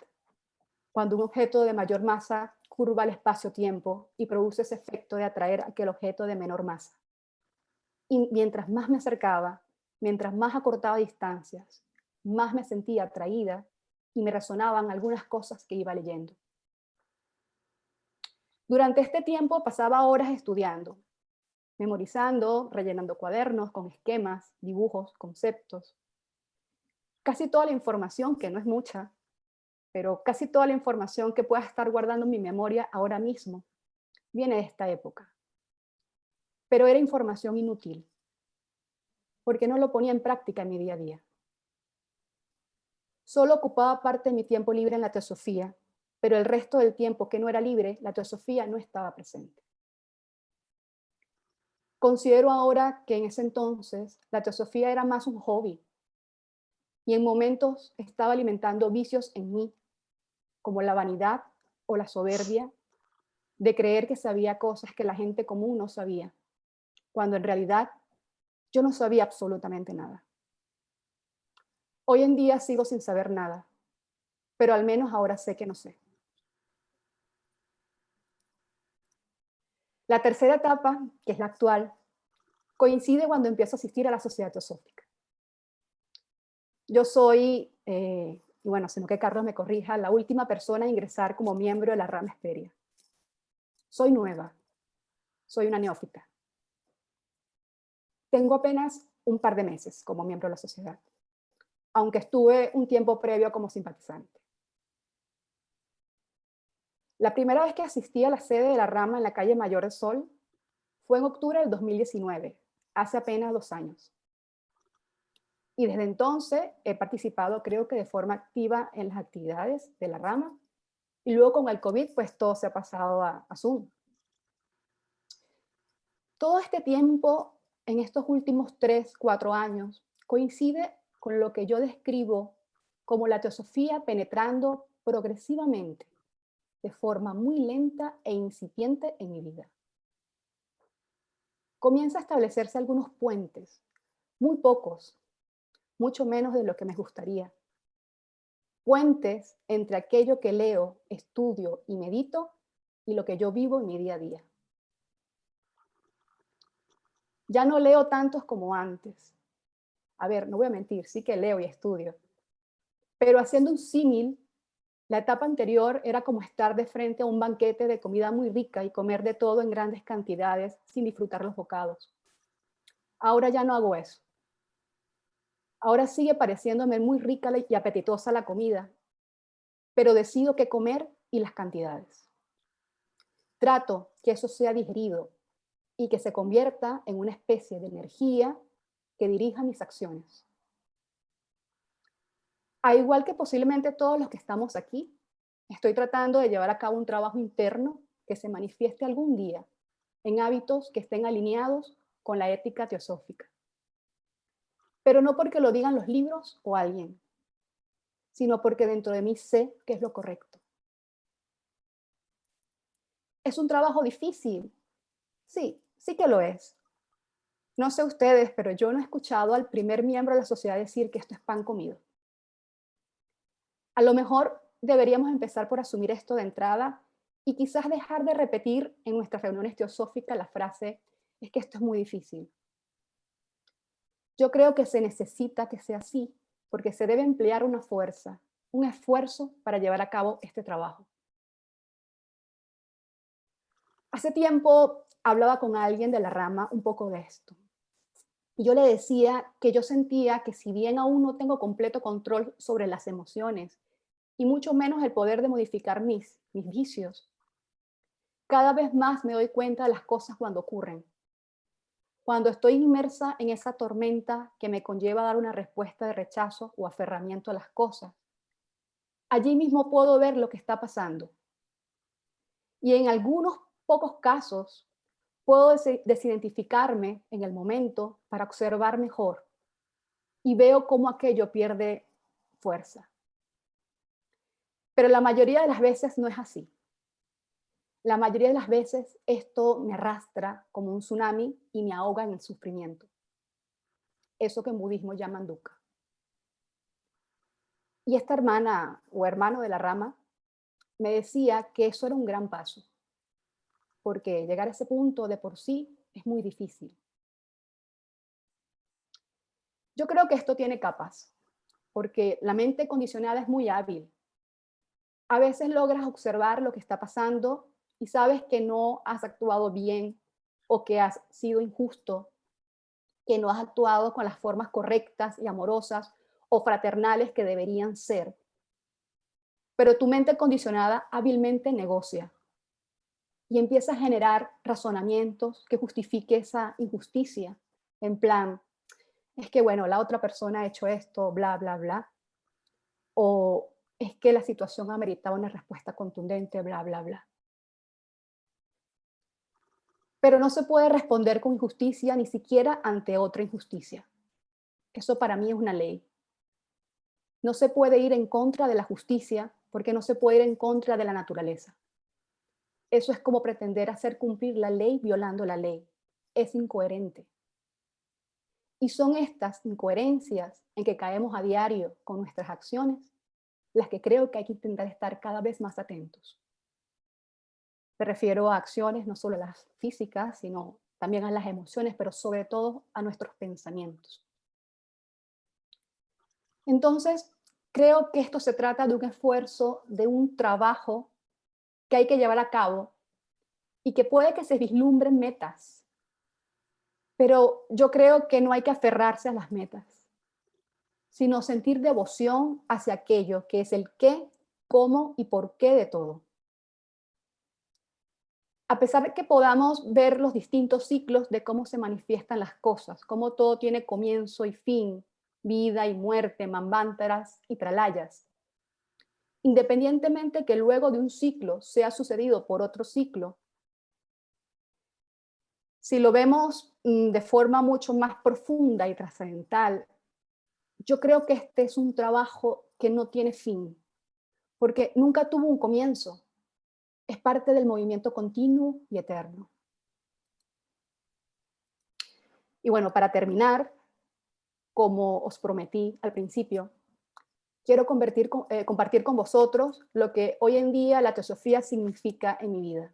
cuando un objeto de mayor masa curva el espacio-tiempo y produce ese efecto de atraer a aquel objeto de menor masa. Y mientras más me acercaba, mientras más acortaba distancias, más me sentía atraída y me resonaban algunas cosas que iba leyendo. Durante este tiempo pasaba horas estudiando, memorizando, rellenando cuadernos con esquemas, dibujos, conceptos. Casi toda la información, que no es mucha, pero casi toda la información que pueda estar guardando en mi memoria ahora mismo viene de esta época. Pero era información inútil, porque no lo ponía en práctica en mi día a día. Solo ocupaba parte de mi tiempo libre en la teosofía, pero el resto del tiempo que no era libre, la teosofía no estaba presente. Considero ahora que en ese entonces la teosofía era más un hobby y en momentos estaba alimentando vicios en mí, como la vanidad o la soberbia de creer que sabía cosas que la gente común no sabía, cuando en realidad yo no sabía absolutamente nada. Hoy en día sigo sin saber nada, pero al menos ahora sé que no sé. La tercera etapa, que es la actual, coincide cuando empiezo a asistir a la Sociedad Teosófica. Yo soy, y bueno, sino que Carlos me corrija, la última persona a ingresar como miembro de la rama Hesperia. Soy nueva, soy una neófita. Tengo apenas un par de meses como miembro de la sociedad, aunque estuve un tiempo previo como simpatizante. La primera vez que asistí a la sede de la rama en la calle Mayor del Sol fue en octubre del 2019, hace apenas 2 años. Y desde entonces he participado, creo que de forma activa, en las actividades de la rama. Y luego con el COVID, pues todo se ha pasado a Zoom. Todo este tiempo, en estos últimos 3, 4 años, coincide con lo que yo describo como la teosofía penetrando progresivamente, de forma muy lenta e incipiente en mi vida. Comienza a establecerse algunos puentes, muy pocos, mucho menos de lo que me gustaría. Puentes entre aquello que leo, estudio y medito y lo que yo vivo en mi día a día. Ya no leo tantos como antes. A ver, no voy a mentir, sí que leo y estudio. Pero haciendo un símil, la etapa anterior era como estar de frente a un banquete de comida muy rica y comer de todo en grandes cantidades sin disfrutar los bocados. Ahora ya no hago eso. Ahora sigue pareciéndome muy rica y apetitosa la comida, pero decido qué comer y las cantidades. Trato que eso sea digerido y que se convierta en una especie de energía que dirija mis acciones. Al igual que posiblemente todos los que estamos aquí, estoy tratando de llevar a cabo un trabajo interno que se manifieste algún día en hábitos que estén alineados con la ética teosófica. Pero no porque lo digan los libros o alguien, sino porque dentro de mí sé que es lo correcto. ¿Es un trabajo difícil? Sí, sí que lo es. No sé ustedes, pero yo no he escuchado al primer miembro de la sociedad decir que esto es pan comido. A lo mejor deberíamos empezar por asumir esto de entrada y quizás dejar de repetir en nuestras reuniones teosóficas la frase, es que esto es muy difícil. Yo creo que se necesita que sea así, porque se debe emplear una fuerza, un esfuerzo para llevar a cabo este trabajo. Hace tiempo hablaba con alguien de la rama un poco de esto. Y yo le decía que yo sentía que si bien aún no tengo completo control sobre las emociones y mucho menos el poder de modificar mis vicios, cada vez más me doy cuenta de las cosas cuando ocurren. Cuando estoy inmersa en esa tormenta que me conlleva a dar una respuesta de rechazo o aferramiento a las cosas, allí mismo puedo ver lo que está pasando. Y en algunos pocos casos puedo desidentificarme en el momento para observar mejor y veo cómo aquello pierde fuerza. Pero la mayoría de las veces no es así. La mayoría de las veces esto me arrastra como un tsunami y me ahoga en el sufrimiento. Eso que en budismo llaman dukkha. Y esta hermana o hermano de la rama me decía que eso era un gran paso, porque llegar a ese punto de por sí es muy difícil. Yo creo que esto tiene capas, porque la mente condicionada es muy hábil. A veces logras observar lo que está pasando y sabes que no has actuado bien o que has sido injusto, que no has actuado con las formas correctas y amorosas o fraternales que deberían ser. pero tu mente condicionada hábilmente negocia y empieza a generar razonamientos que justifique esa injusticia, en plan, es que bueno, la otra persona ha hecho esto, bla, bla, bla, o es que la situación ameritaba una respuesta contundente, bla, bla, bla. Pero no se puede responder con injusticia ni siquiera ante otra injusticia. Eso para mí es una ley. No se puede ir en contra de la justicia porque no se puede ir en contra de la naturaleza. Eso es como pretender hacer cumplir la ley violando la ley. Es incoherente. Y son estas incoherencias en que caemos a diario con nuestras acciones las que creo que hay que intentar estar cada vez más atentos. Me refiero a acciones, no solo a las físicas, sino también a las emociones, pero sobre todo a nuestros pensamientos. Entonces, creo que esto se trata de un esfuerzo, de un trabajo que hay que llevar a cabo y que puede que se vislumbren metas, pero yo creo que no hay que aferrarse a las metas, sino sentir devoción hacia aquello que es el qué, cómo y por qué de todo. A pesar de que podamos ver los distintos ciclos de cómo se manifiestan las cosas, cómo todo tiene comienzo y fin, vida y muerte, manvántaras y pralayas, independientemente que luego de un ciclo sea sucedido por otro ciclo, si lo vemos de forma mucho más profunda y trascendental, yo creo que este es un trabajo que no tiene fin, porque nunca tuvo un comienzo. Es parte del movimiento continuo y eterno. Y bueno, para terminar, como os prometí al principio, quiero compartir con vosotros lo que hoy en día la teosofía significa en mi vida.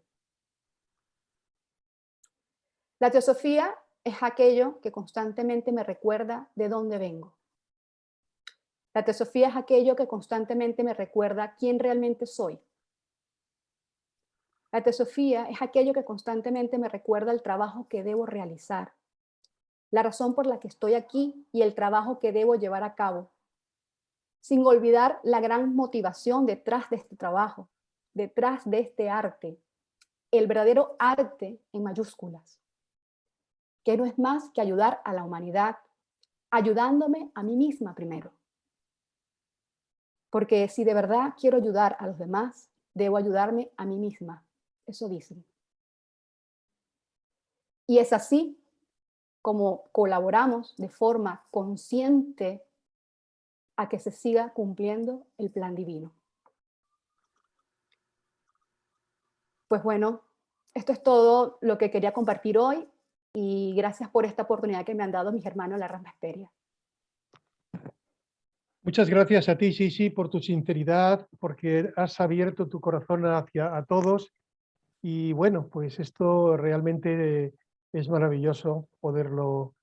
La teosofía es aquello que constantemente me recuerda de dónde vengo. La teosofía es aquello que constantemente me recuerda quién realmente soy. La teosofía es aquello que constantemente me recuerda el trabajo que debo realizar, la razón por la que estoy aquí y el trabajo que debo llevar a cabo, sin olvidar la gran motivación detrás de este trabajo, detrás de este arte, el verdadero arte en mayúsculas, que no es más que ayudar a la humanidad, ayudándome a mí misma primero. Porque si de verdad quiero ayudar a los demás, debo ayudarme a mí misma. Eso dicen. Y es así como colaboramos de forma consciente a que se siga cumpliendo el plan divino. Pues bueno, esto es todo lo que quería compartir hoy y gracias por esta oportunidad que me han dado mis hermanos La Ramasperia. Muchas gracias a ti, Sisi, por tu sinceridad, porque has abierto tu corazón a todos. Y bueno, pues esto realmente es maravilloso poderlo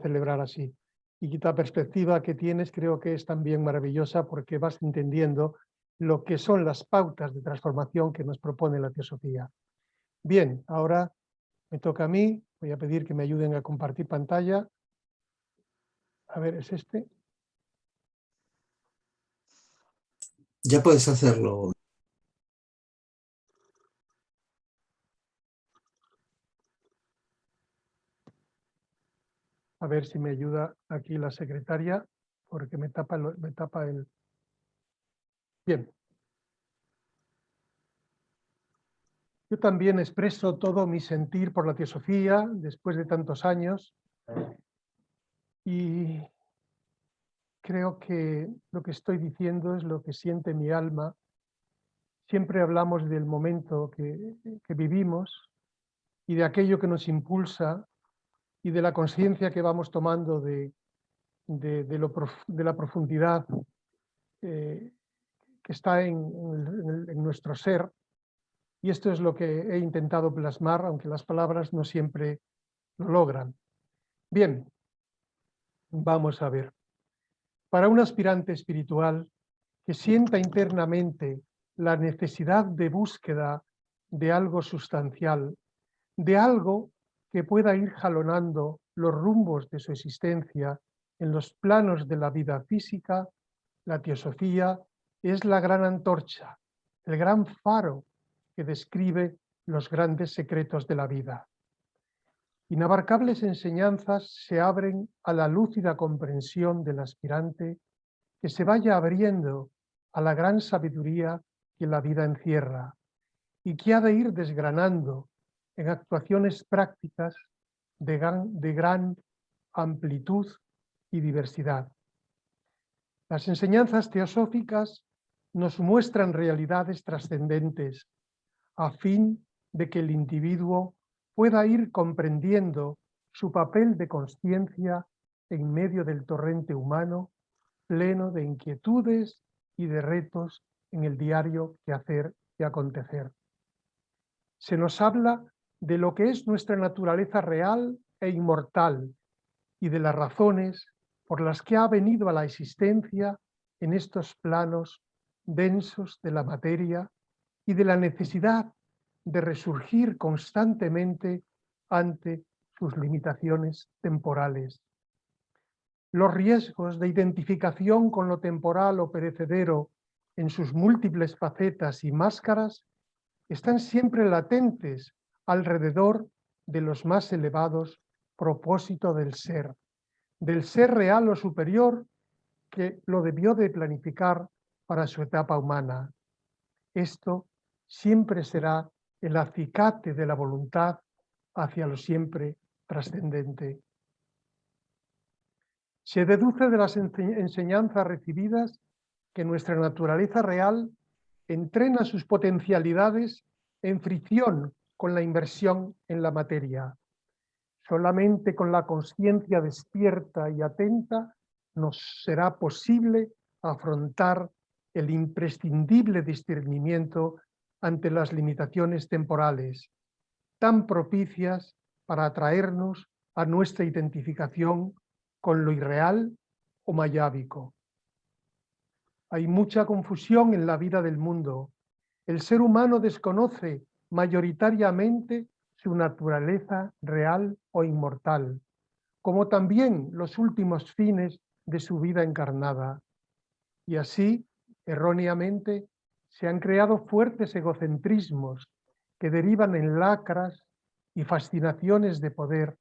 celebrar así. Y la perspectiva que tienes creo que es también maravillosa porque vas entendiendo lo que son las pautas de transformación que nos propone la teosofía. Bien, ahora me toca a mí. Voy a pedir que me ayuden a compartir pantalla. A ver, ¿es este? Ya puedes hacerlo. A ver si me ayuda aquí la secretaria, porque me tapa el... Bien. Yo también expreso todo mi sentir por la teosofía después de tantos años y creo que lo que estoy diciendo es lo que siente mi alma. Siempre hablamos del momento que vivimos y de aquello que nos impulsa y de la conciencia que vamos tomando de la profundidad que está en nuestro ser. Y esto es lo que he intentado plasmar, aunque las palabras no siempre lo logran. Bien, vamos a ver. Para un aspirante espiritual que sienta internamente la necesidad de búsqueda de algo sustancial, de algo que pueda ir jalonando los rumbos de su existencia en los planos de la vida física, la teosofía es la gran antorcha, el gran faro que describe los grandes secretos de la vida. Inabarcables enseñanzas se abren a la lúcida comprensión del aspirante que se vaya abriendo a la gran sabiduría que la vida encierra y que ha de ir desgranando en actuaciones prácticas de gran amplitud y diversidad. Las enseñanzas teosóficas nos muestran realidades trascendentes a fin de que el individuo pueda ir comprendiendo su papel de consciencia en medio del torrente humano, pleno de inquietudes y de retos en el diario quehacer y acontecer. Se nos habla de lo que es nuestra naturaleza real e inmortal y de las razones por las que ha venido a la existencia en estos planos densos de la materia y de la necesidad de resurgir constantemente ante sus limitaciones temporales. Los riesgos de identificación con lo temporal o perecedero en sus múltiples facetas y máscaras están siempre latentes alrededor de los más elevados propósitos del ser real o superior que lo debió de planificar para su etapa humana. Esto siempre será el acicate de la voluntad hacia lo siempre trascendente. Se deduce de las enseñanzas recibidas que nuestra naturaleza real entrena sus potencialidades en fricción con la inversión en la materia. Solamente con la conciencia despierta y atenta nos será posible afrontar el imprescindible discernimiento ante las limitaciones temporales, tan propicias para atraernos a nuestra identificación con lo irreal o mayábico. Hay mucha confusión en la vida del mundo. El ser humano desconoce mayoritariamente su naturaleza real o inmortal, como también los últimos fines de su vida encarnada. Y así, erróneamente, se han creado fuertes egocentrismos que derivan en lacras y fascinaciones de poder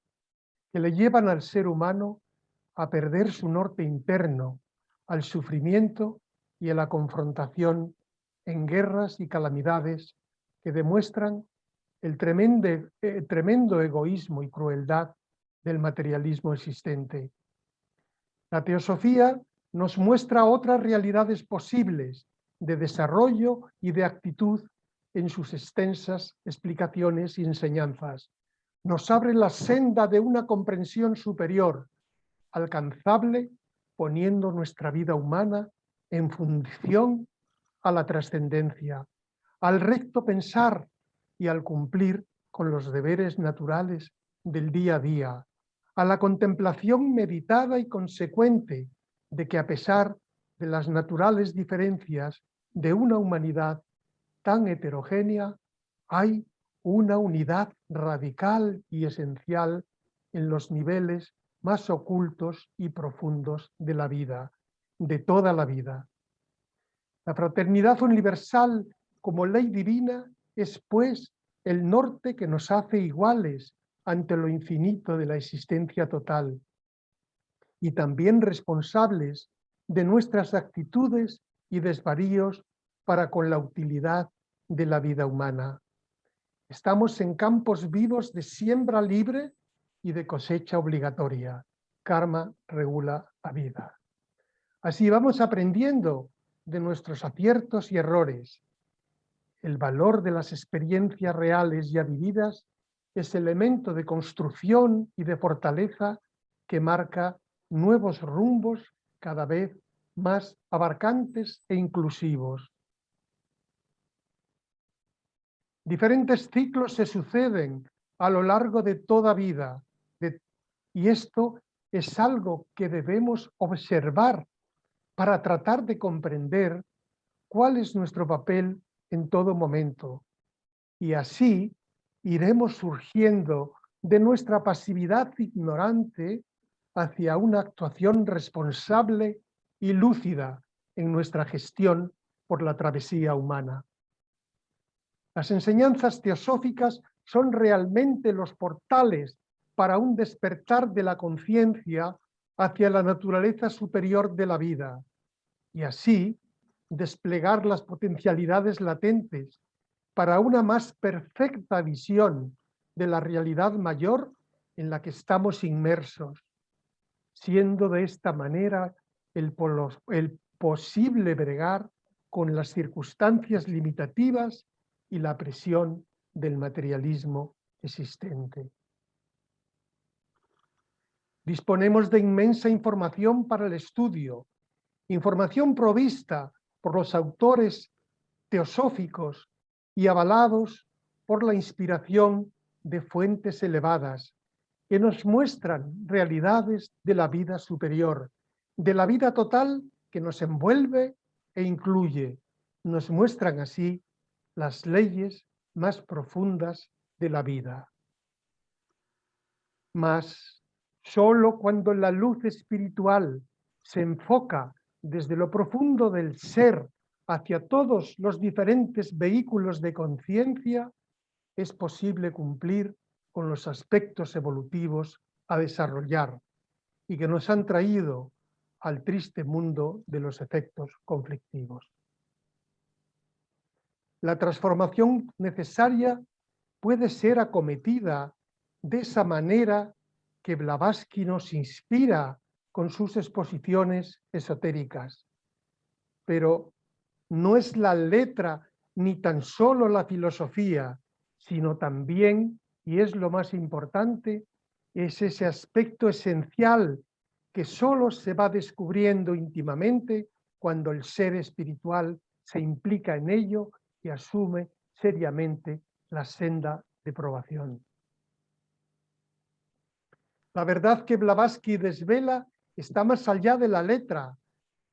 que le llevan al ser humano a perder su norte interno, al sufrimiento y a la confrontación en guerras y calamidades que demuestran el tremendo egoísmo y crueldad del materialismo existente. La teosofía nos muestra otras realidades posibles de desarrollo y de actitud en sus extensas explicaciones y enseñanzas. Nos abre la senda de una comprensión superior, alcanzable poniendo nuestra vida humana en función a la trascendencia, al recto pensar y al cumplir con los deberes naturales del día a día, a la contemplación meditada y consecuente de que a pesar de las naturales diferencias de una humanidad tan heterogénea, hay una unidad radical y esencial en los niveles más ocultos y profundos de la vida, de toda la vida. La fraternidad universal como ley divina es, pues, el norte que nos hace iguales ante lo infinito de la existencia total y también responsables de nuestras actitudes y desvaríos para con la utilidad de la vida humana. Estamos en campos vivos de siembra libre y de cosecha obligatoria. Karma regula la vida. Así vamos aprendiendo de nuestros aciertos y errores. El valor de las experiencias reales ya vividas es elemento de construcción y de fortaleza que marca nuevos rumbos cada vez más abarcantes e inclusivos. Diferentes ciclos se suceden a lo largo de toda vida y esto es algo que debemos observar para tratar de comprender cuál es nuestro papel en todo momento. Y así iremos surgiendo de nuestra pasividad ignorante hacia una actuación responsable y lúcida en nuestra gestión por la travesía humana. Las enseñanzas teosóficas son realmente los portales para un despertar de la conciencia hacia la naturaleza superior de la vida y así desplegar las potencialidades latentes para una más perfecta visión de la realidad mayor en la que estamos inmersos, siendo de esta manera el posible bregar con las circunstancias limitativas y la presión del materialismo existente. Disponemos de inmensa información para el estudio, información provista por los autores teosóficos y avalados por la inspiración de fuentes elevadas que nos muestran realidades de la vida superior, de la vida total que nos envuelve e incluye. Nos muestran así las leyes más profundas de la vida. Mas solo cuando la luz espiritual se enfoca desde lo profundo del ser hacia todos los diferentes vehículos de conciencia, es posible cumplir con los aspectos evolutivos a desarrollar y que nos han traído al triste mundo de los efectos conflictivos. La transformación necesaria puede ser acometida de esa manera que Blavatsky nos inspira con sus exposiciones esotéricas. Pero no es la letra ni tan solo la filosofía, sino también, y es lo más importante, es ese aspecto esencial que solo se va descubriendo íntimamente cuando el ser espiritual se implica en ello y asume seriamente la senda de probación. La verdad que Blavatsky desvela está más allá de la letra,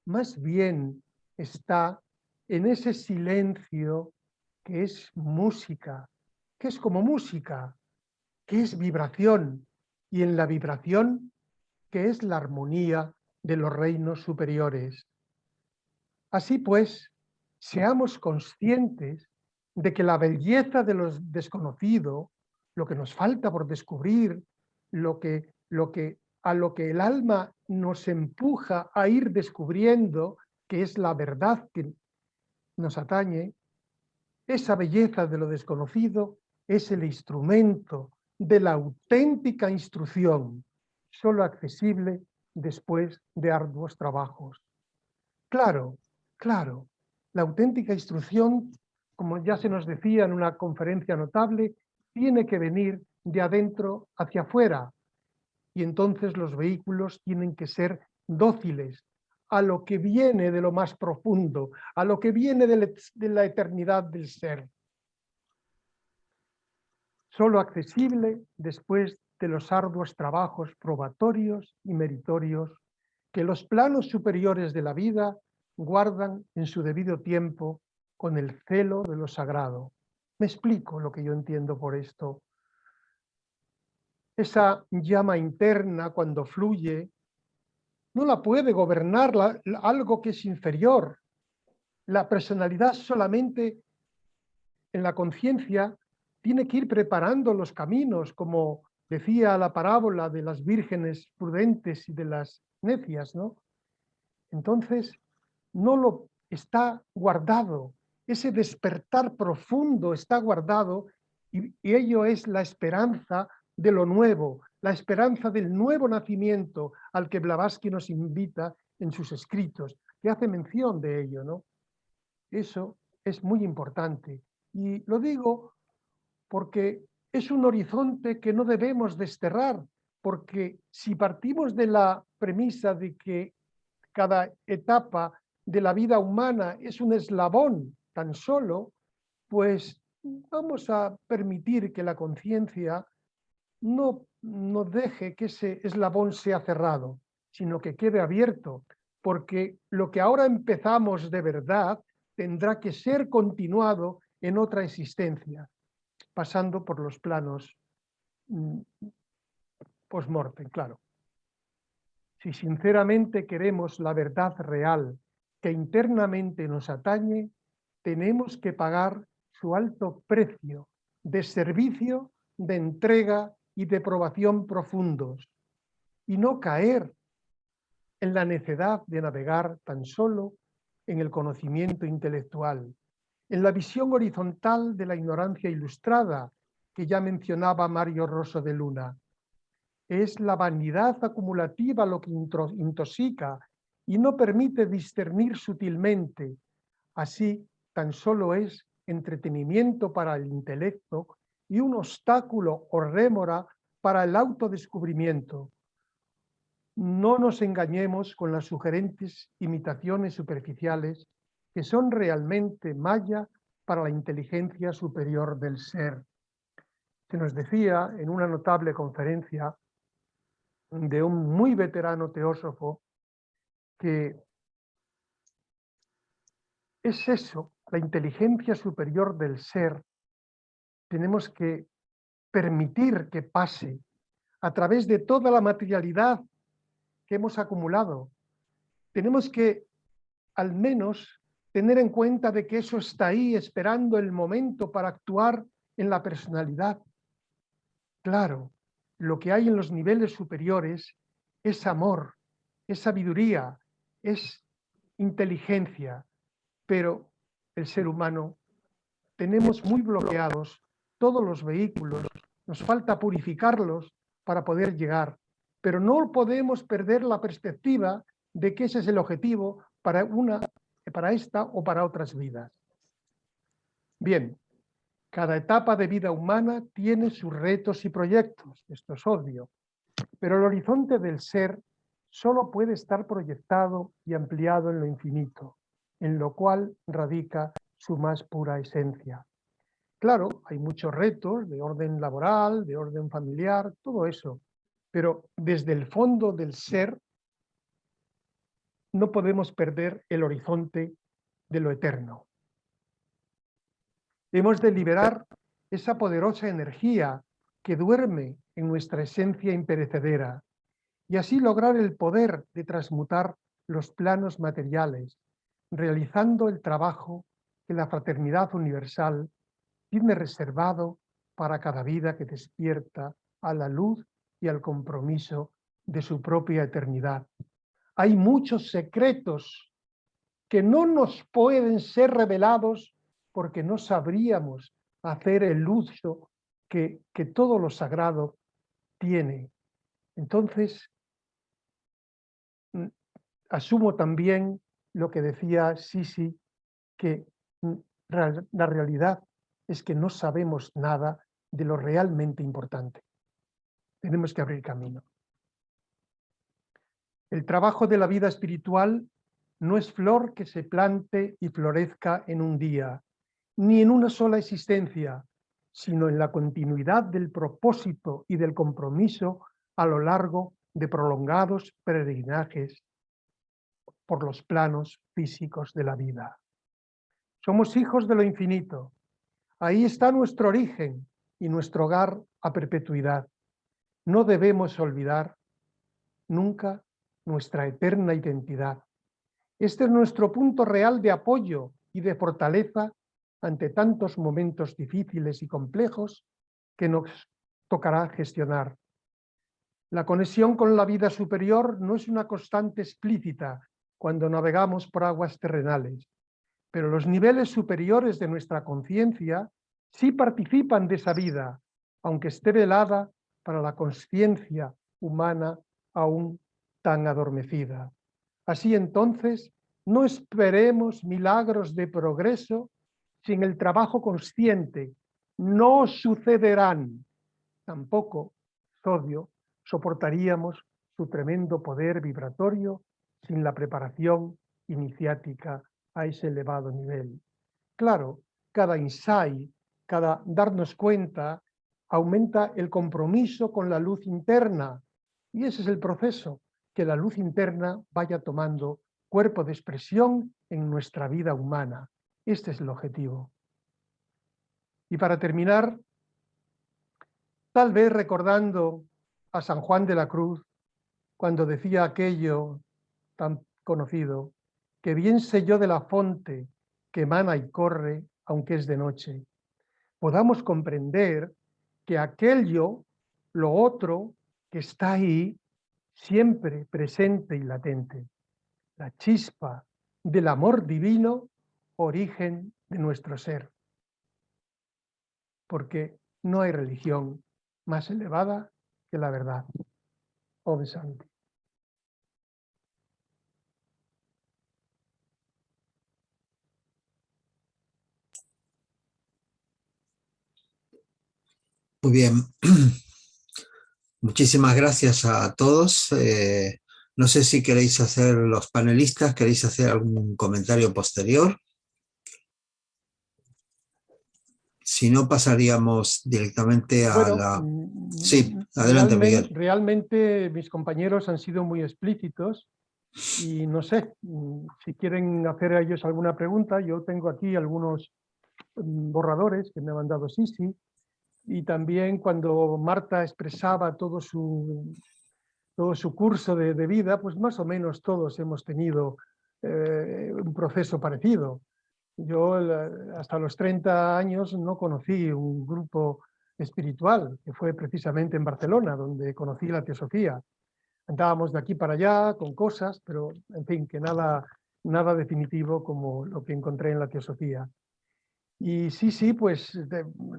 más bien está en ese silencio que es música, que es como música, que es vibración, y en la vibración que es la armonía de los reinos superiores. Así pues, seamos conscientes de que la belleza de lo desconocido, lo que nos falta por descubrir, a lo que el alma nos empuja a ir descubriendo, que es la verdad que nos atañe, esa belleza de lo desconocido es el instrumento de la auténtica instrucción, solo accesible después de arduos trabajos. Claro, la auténtica instrucción, como ya se nos decía en una conferencia notable, tiene que venir de adentro hacia afuera, y entonces los vehículos tienen que ser dóciles a lo que viene de lo más profundo, a lo que viene de la eternidad del ser. Solo accesible después de los arduos trabajos probatorios y meritorios que los planos superiores de la vida guardan en su debido tiempo con el celo de lo sagrado. Me explico lo que yo entiendo por esto. Esa llama interna, cuando fluye, no la puede gobernar algo que es inferior. La personalidad solamente en la conciencia tiene que ir preparando los caminos, como decía la parábola de las vírgenes prudentes y de las necias, ¿no? Entonces, no lo está guardado. Ese despertar profundo está guardado y ello es la esperanza de lo nuevo, la esperanza del nuevo nacimiento al que Blavatsky nos invita en sus escritos, que hace mención de ello, ¿no? Eso es muy importante. Y lo digo porque es un horizonte que no debemos desterrar, porque si partimos de la premisa de que cada etapa de la vida humana es un eslabón tan solo, pues vamos a permitir que la conciencia no deje que ese eslabón sea cerrado, sino que quede abierto, porque lo que ahora empezamos de verdad tendrá que ser continuado en otra existencia, pasando por los planos post-mortem, claro. Si sinceramente queremos la verdad real que internamente nos atañe, tenemos que pagar su alto precio de servicio, de entrega y de probación profundos, y no caer en la necedad de navegar tan solo en el conocimiento intelectual, en la visión horizontal de la ignorancia ilustrada que ya mencionaba Mario Rosso de Luna. Es la vanidad acumulativa lo que intoxica y no permite discernir sutilmente. Así, tan solo es entretenimiento para el intelecto y un obstáculo o rémora para el autodescubrimiento. No nos engañemos con las sugerentes imitaciones superficiales que son realmente malla para la inteligencia superior del ser. Se nos decía en una notable conferencia de un muy veterano teósofo que es eso, la inteligencia superior del ser. Tenemos que permitir que pase a través de toda la materialidad que hemos acumulado. Tenemos que al menos tener en cuenta de que eso está ahí esperando el momento para actuar en la personalidad. Claro, lo que hay en los niveles superiores es amor, es sabiduría, es inteligencia, pero el ser humano tenemos muy bloqueados todos los vehículos, nos falta purificarlos para poder llegar, pero no podemos perder la perspectiva de que ese es el objetivo para esta o para otras vidas. Bien, cada etapa de vida humana tiene sus retos y proyectos, esto es obvio, pero el horizonte del ser solo puede estar proyectado y ampliado en lo infinito, en lo cual radica su más pura esencia. Claro, hay muchos retos de orden laboral, de orden familiar, todo eso, pero desde el fondo del ser no podemos perder el horizonte de lo eterno. Hemos de liberar esa poderosa energía que duerme en nuestra esencia imperecedera y así lograr el poder de transmutar los planos materiales, realizando el trabajo que la fraternidad universal tiene reservado para cada vida que despierta a la luz y al compromiso de su propia eternidad. Hay muchos secretos que no nos pueden ser revelados porque no sabríamos hacer el uso que todo lo sagrado tiene. Entonces, asumo también lo que decía Sisi, que la realidad es que no sabemos nada de lo realmente importante. Tenemos que abrir camino. El trabajo de la vida espiritual no es flor que se plante y florezca en un día, ni en una sola existencia, sino en la continuidad del propósito y del compromiso a lo largo de prolongados peregrinajes por los planos físicos de la vida. Somos hijos de lo infinito. Ahí está nuestro origen y nuestro hogar a perpetuidad. No debemos olvidar nunca nuestra eterna identidad. Este es nuestro punto real de apoyo y de fortaleza ante tantos momentos difíciles y complejos que nos tocará gestionar. La conexión con la vida superior no es una constante explícita cuando navegamos por aguas terrenales, pero los niveles superiores de nuestra conciencia sí participan de esa vida, aunque esté velada para la conciencia humana aún tan adormecida. Así entonces, no esperemos milagros de progreso sin el trabajo consciente. No sucederán. Tampoco, obvio, soportaríamos su tremendo poder vibratorio sin la preparación iniciática a ese elevado nivel. Claro, cada insight, cada darnos cuenta, aumenta el compromiso con la luz interna. Y ese es el proceso, que la luz interna vaya tomando cuerpo de expresión en nuestra vida humana. Este es el objetivo. Y para terminar, tal vez recordando a San Juan de la Cruz, cuando decía aquello tan conocido, que bien sé yo de la fonte que emana y corre, aunque es de noche, podamos comprender que aquello, lo otro, que está ahí, siempre presente y latente, la chispa del amor divino, origen de nuestro ser. Porque no hay religión más elevada que la verdad. Om Shanti. Muy bien. Muchísimas gracias a todos. No sé si queréis hacer, los panelistas, queréis hacer algún comentario posterior. Si no, pasaríamos directamente a la... Sí, adelante, Miguel. Realmente mis compañeros han sido muy explícitos y no sé, si quieren hacer a ellos alguna pregunta, yo tengo aquí algunos borradores que me ha mandado Sisi, y también cuando Marta expresaba todo su curso de vida, pues más o menos todos hemos tenido un proceso parecido. Yo hasta los 30 años no conocí un grupo espiritual, que fue precisamente en Barcelona, donde conocí la teosofía. Andábamos de aquí para allá con cosas, pero en fin, que nada definitivo como lo que encontré en la teosofía. Y sí, pues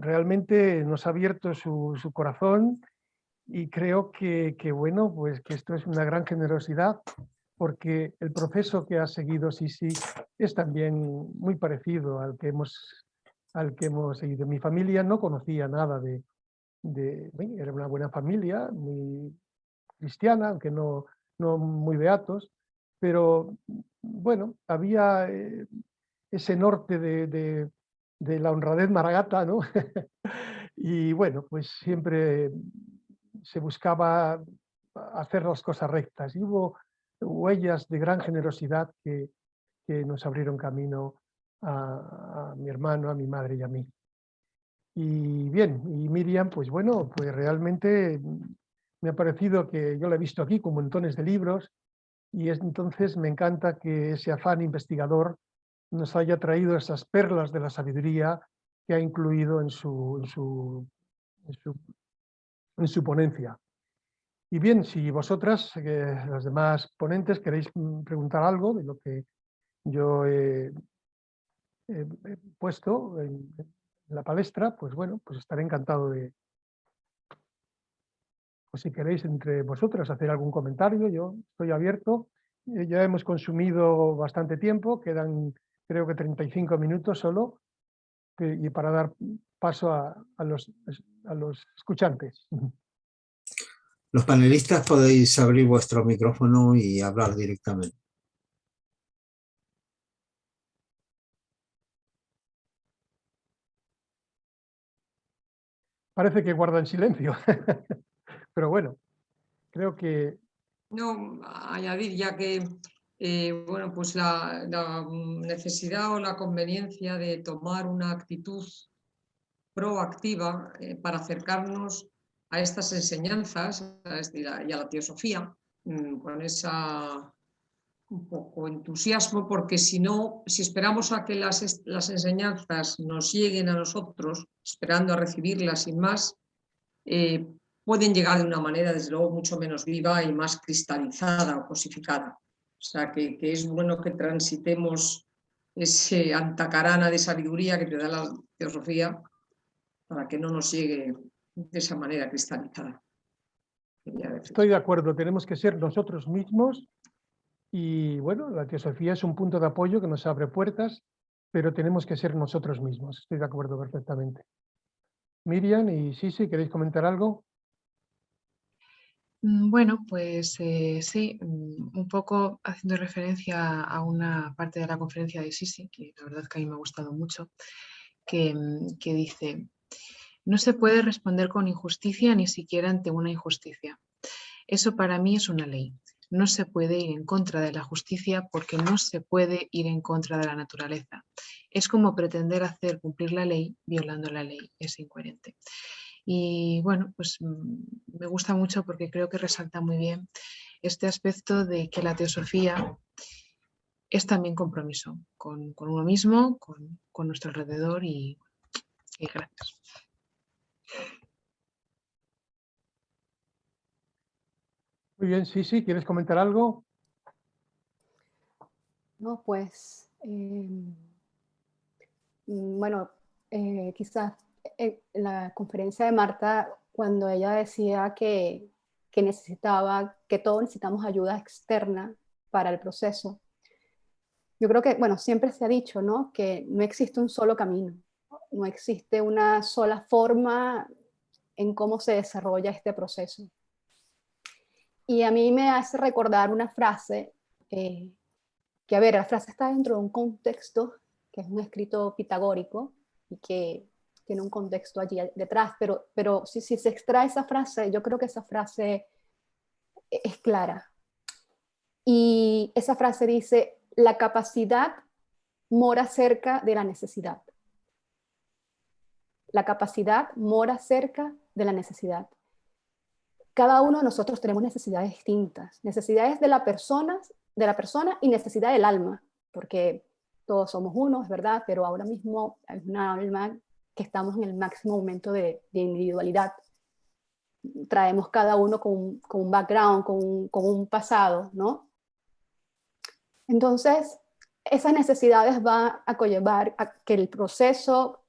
realmente nos ha abierto su corazón, y creo que bueno, pues que esto es una gran generosidad, porque el proceso que ha seguido Sisi es también muy parecido al que hemos seguido. Mi familia no conocía nada era una buena familia, muy cristiana, aunque no muy beatos, pero bueno, había ese norte de la honradez maragata, ¿no? Y bueno, pues siempre se buscaba hacer las cosas rectas, y hubo huellas de gran generosidad que nos abrieron camino a mi hermano, a mi madre y a mí. Y bien, y Miriam, pues bueno, pues realmente me ha parecido que yo la he visto aquí con montones de libros, y entonces me encanta que ese afán investigador nos haya traído esas perlas de la sabiduría que ha incluido en su ponencia. Y bien, si vosotras, los demás ponentes, queréis preguntar algo de lo que yo he puesto en la palestra, pues bueno, pues estaré encantado de, pues si queréis entre vosotras hacer algún comentario, yo estoy abierto. Ya hemos consumido bastante tiempo, quedan creo que 35 minutos solo, y para dar paso a los escuchantes. Los panelistas podéis abrir vuestro micrófono y hablar directamente. Parece que guardan silencio, pero bueno, creo que... No, añadir ya que bueno, pues la necesidad o la conveniencia de tomar una actitud proactiva para acercarnos a estas enseñanzas y a la teosofía con esa un poco entusiasmo, porque si no, si esperamos a que las enseñanzas nos lleguen a nosotros, esperando a recibirlas sin más, pueden llegar de una manera, desde luego, mucho menos viva y más cristalizada o cosificada. O sea, que es bueno que transitemos ese antacarana de sabiduría que te da la teosofía para que no nos llegue de esa manera cristalizada. Estoy de acuerdo, tenemos que ser nosotros mismos, y bueno, la teosofía es un punto de apoyo que nos abre puertas, pero tenemos que ser nosotros mismos. Estoy de acuerdo perfectamente. Miriam y Sisi, ¿queréis comentar algo? Bueno, pues sí, un poco haciendo referencia a una parte de la conferencia de Sisi, que la verdad que a mí me ha gustado mucho, que dice: no se puede responder con injusticia ni siquiera ante una injusticia. Eso para mí es una ley. No se puede ir en contra de la justicia porque no se puede ir en contra de la naturaleza. Es como pretender hacer cumplir la ley violando la ley. Es incoherente. Y bueno, pues me gusta mucho porque creo que resalta muy bien este aspecto de que la teosofía es también compromiso con uno mismo, con nuestro alrededor y gracias. Muy bien, sí, ¿quieres comentar algo? No, pues, bueno, quizás en la conferencia de Marta, cuando ella decía que todos necesitamos ayuda externa para el proceso, yo creo que, bueno, siempre se ha dicho, ¿no?, que no existe un solo camino, no existe una sola forma en cómo se desarrolla este proceso. Y a mí me hace recordar una frase que, a ver, la frase está dentro de un contexto, que es un escrito pitagórico, y que tiene un contexto allí detrás, pero si se extrae esa frase, yo creo que esa frase es clara. Y esa frase dice, la capacidad mora cerca de la necesidad. La capacidad mora cerca de la necesidad. Cada uno de nosotros tenemos necesidades distintas, necesidades de la persona y necesidad del alma, porque todos somos uno, es verdad, pero ahora mismo es una alma que estamos en el máximo momento de individualidad. Traemos cada uno con un background, con un pasado, ¿no? Entonces, esas necesidades van a conllevar a que el proceso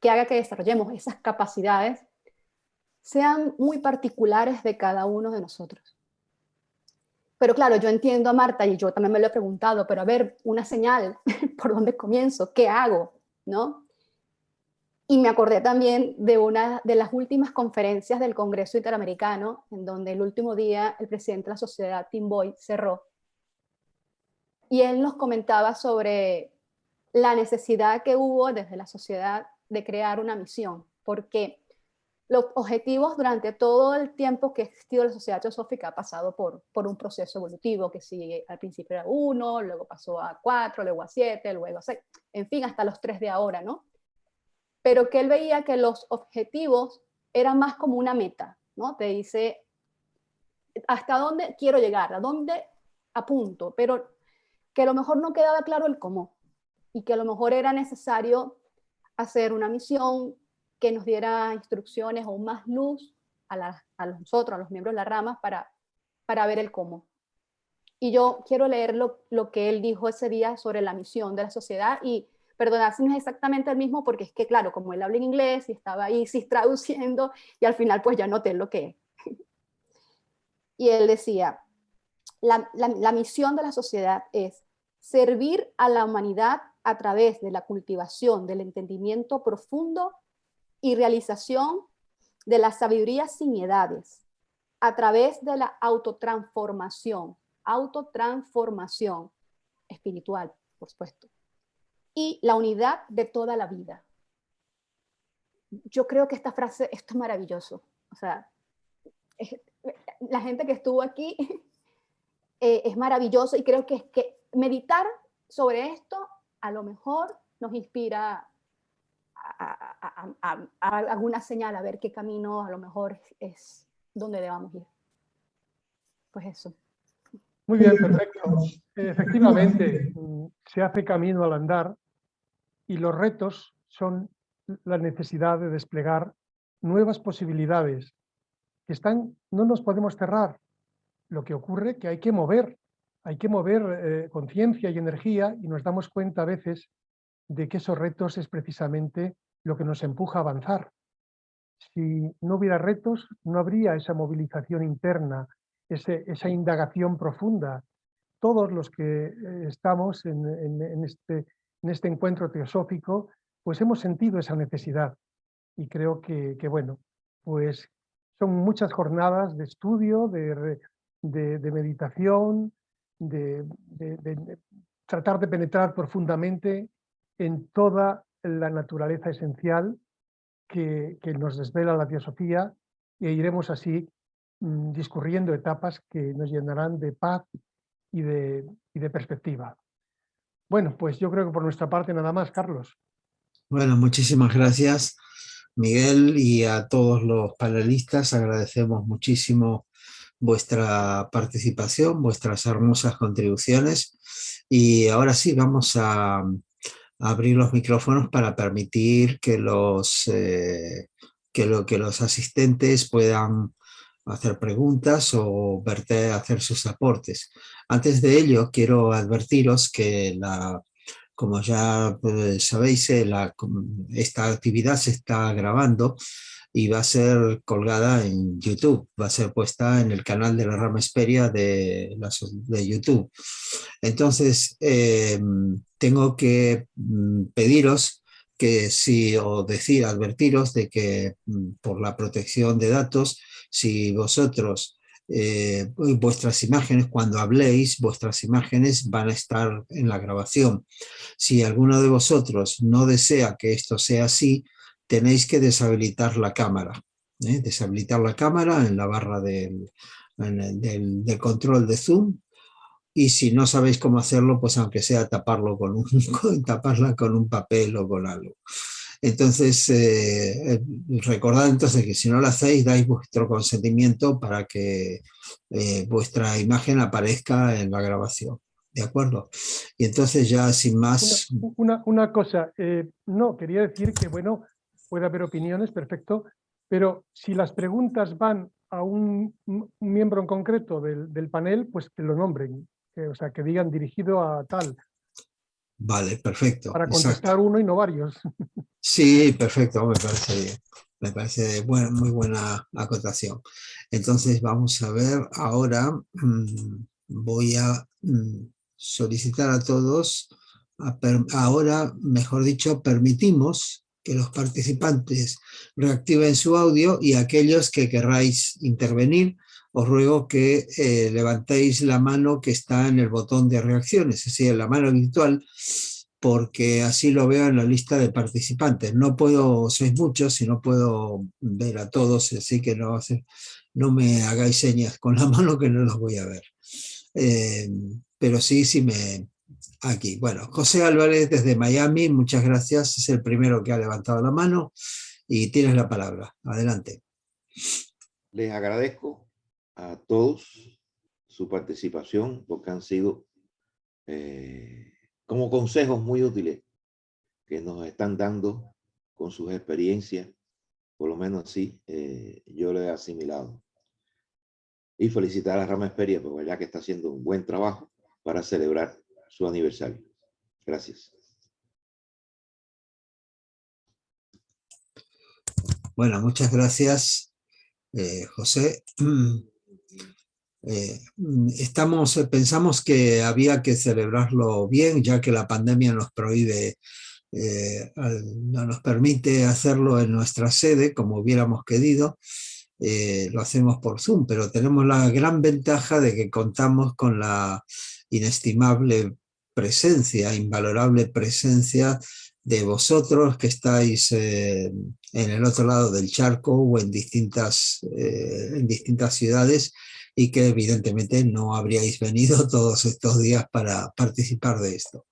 que haga que desarrollemos esas capacidades sean muy particulares de cada uno de nosotros. Pero claro, yo entiendo a Marta y yo también me lo he preguntado, pero a ver, una señal, ¿por dónde comienzo? ¿Qué hago? ¿No? Y me acordé también de una de las últimas conferencias del Congreso Interamericano, en donde el último día el presidente de la sociedad, Tim Boyd, cerró. Y él nos comentaba sobre la necesidad que hubo desde la sociedad de crear una misión, porque los objetivos durante todo el tiempo que ha existido la sociedad teosófica ha pasado por un proceso evolutivo, que sí, al principio era 1, luego pasó a 4, luego a 7, luego a 6, en fin, hasta los 3 de ahora, ¿no? Pero que él veía que los objetivos eran más como una meta, ¿no? Te dice, ¿hasta dónde quiero llegar? ¿A dónde apunto? Pero que a lo mejor no quedaba claro el cómo, y que a lo mejor era necesario hacer una misión que nos diera instrucciones o más luz a nosotros, a los miembros de la rama, para ver el cómo. Y yo quiero leer lo que él dijo ese día sobre la misión de la sociedad, y perdonad si no es exactamente el mismo, porque es que, claro, como él habla en inglés y estaba ahí sí traduciendo, y al final pues ya noté lo que es. Y él decía, la misión de la sociedad es servir a la humanidad a través de la cultivación del entendimiento profundo y realización de la sabiduría sin edades, a través de la autotransformación espiritual, por supuesto, y la unidad de toda la vida. Yo creo que esta frase, esto es maravilloso. O sea, la gente que estuvo aquí es maravilloso, y creo que meditar sobre esto a lo mejor nos inspira a alguna señal, a ver qué camino a lo mejor es donde debamos ir. Pues eso. Muy bien, perfecto. Efectivamente, se hace camino al andar, y los retos son la necesidad de desplegar nuevas posibilidades que no nos podemos cerrar. Lo que ocurre es que hay que mover conciencia y energía, y nos damos cuenta a veces de que esos retos es precisamente lo que nos empuja a avanzar. Si no hubiera retos, no habría esa movilización interna, esa indagación profunda. Todos los que estamos en este encuentro teosófico, pues hemos sentido esa necesidad, y creo que bueno, pues son muchas jornadas de estudio, de meditación, de tratar de penetrar profundamente en toda la naturaleza esencial que nos desvela la teosofía, e iremos así discurriendo etapas que nos llenarán de paz y de perspectiva. Bueno, pues yo creo que por nuestra parte nada más, Carlos. Bueno, muchísimas gracias, Miguel, y a todos los panelistas agradecemos muchísimo vuestra participación, vuestras hermosas contribuciones. Y ahora sí, vamos a abrir los micrófonos para permitir que los asistentes puedan hacer preguntas o hacer sus aportes. Antes de ello, quiero advertiros que como ya sabéis, esta actividad se está grabando y va a ser colgada en YouTube, va a ser puesta en el canal de la Rama Hesperia de YouTube. Entonces, tengo que pediros que advertiros de que por la protección de datos, si vosotros, vuestras imágenes, cuando habléis, vuestras imágenes van a estar en la grabación. Si alguno de vosotros no desea que esto sea así, tenéis que deshabilitar la cámara. Deshabilitar la cámara en la barra del control de Zoom. Y si no sabéis cómo hacerlo, pues aunque sea taparla con un papel o con algo. Entonces, recordad entonces que si no lo hacéis, dais vuestro consentimiento para que vuestra imagen aparezca en la grabación. ¿De acuerdo? Y entonces ya sin más... Una cosa, no, quería decir que, bueno, puede haber opiniones, perfecto, pero si las preguntas van a un miembro en concreto del panel, pues que lo nombren, o sea, que digan dirigido a tal. Vale, perfecto. Para contestar uno y no varios. Sí, perfecto, me parece bien. Me parece muy buena acotación. Entonces vamos a ver, ahora voy a solicitar a todos, ahora, mejor dicho, permitimos que los participantes reactiven su audio y aquellos que querráis intervenir, os ruego que levantéis la mano que está en el botón de reacciones, es decir, la mano virtual, porque así lo veo en la lista de participantes. No puedo, sois muchos y no puedo ver a todos, así que no me hagáis señas con la mano que no los voy a ver. Pero sí, aquí. Bueno, José Álvarez desde Miami, muchas gracias, es el primero que ha levantado la mano y tienes la palabra. Adelante. Les agradezco a todos su participación porque han sido como consejos muy útiles que nos están dando con sus experiencias, por lo menos así yo lo he asimilado. Y felicitar a la Rama Hesperia, porque ya que está haciendo un buen trabajo para celebrar su aniversario. Gracias. Bueno, muchas gracias, José. Pensamos que había que celebrarlo bien, ya que la pandemia nos prohíbe, no nos permite hacerlo en nuestra sede como hubiéramos querido. Lo hacemos por Zoom, pero tenemos la gran ventaja de que contamos con la inestimable presencia, invalorable presencia de vosotros que estáis en el otro lado del charco o en distintas ciudades y que evidentemente no habríais venido todos estos días para participar de esto.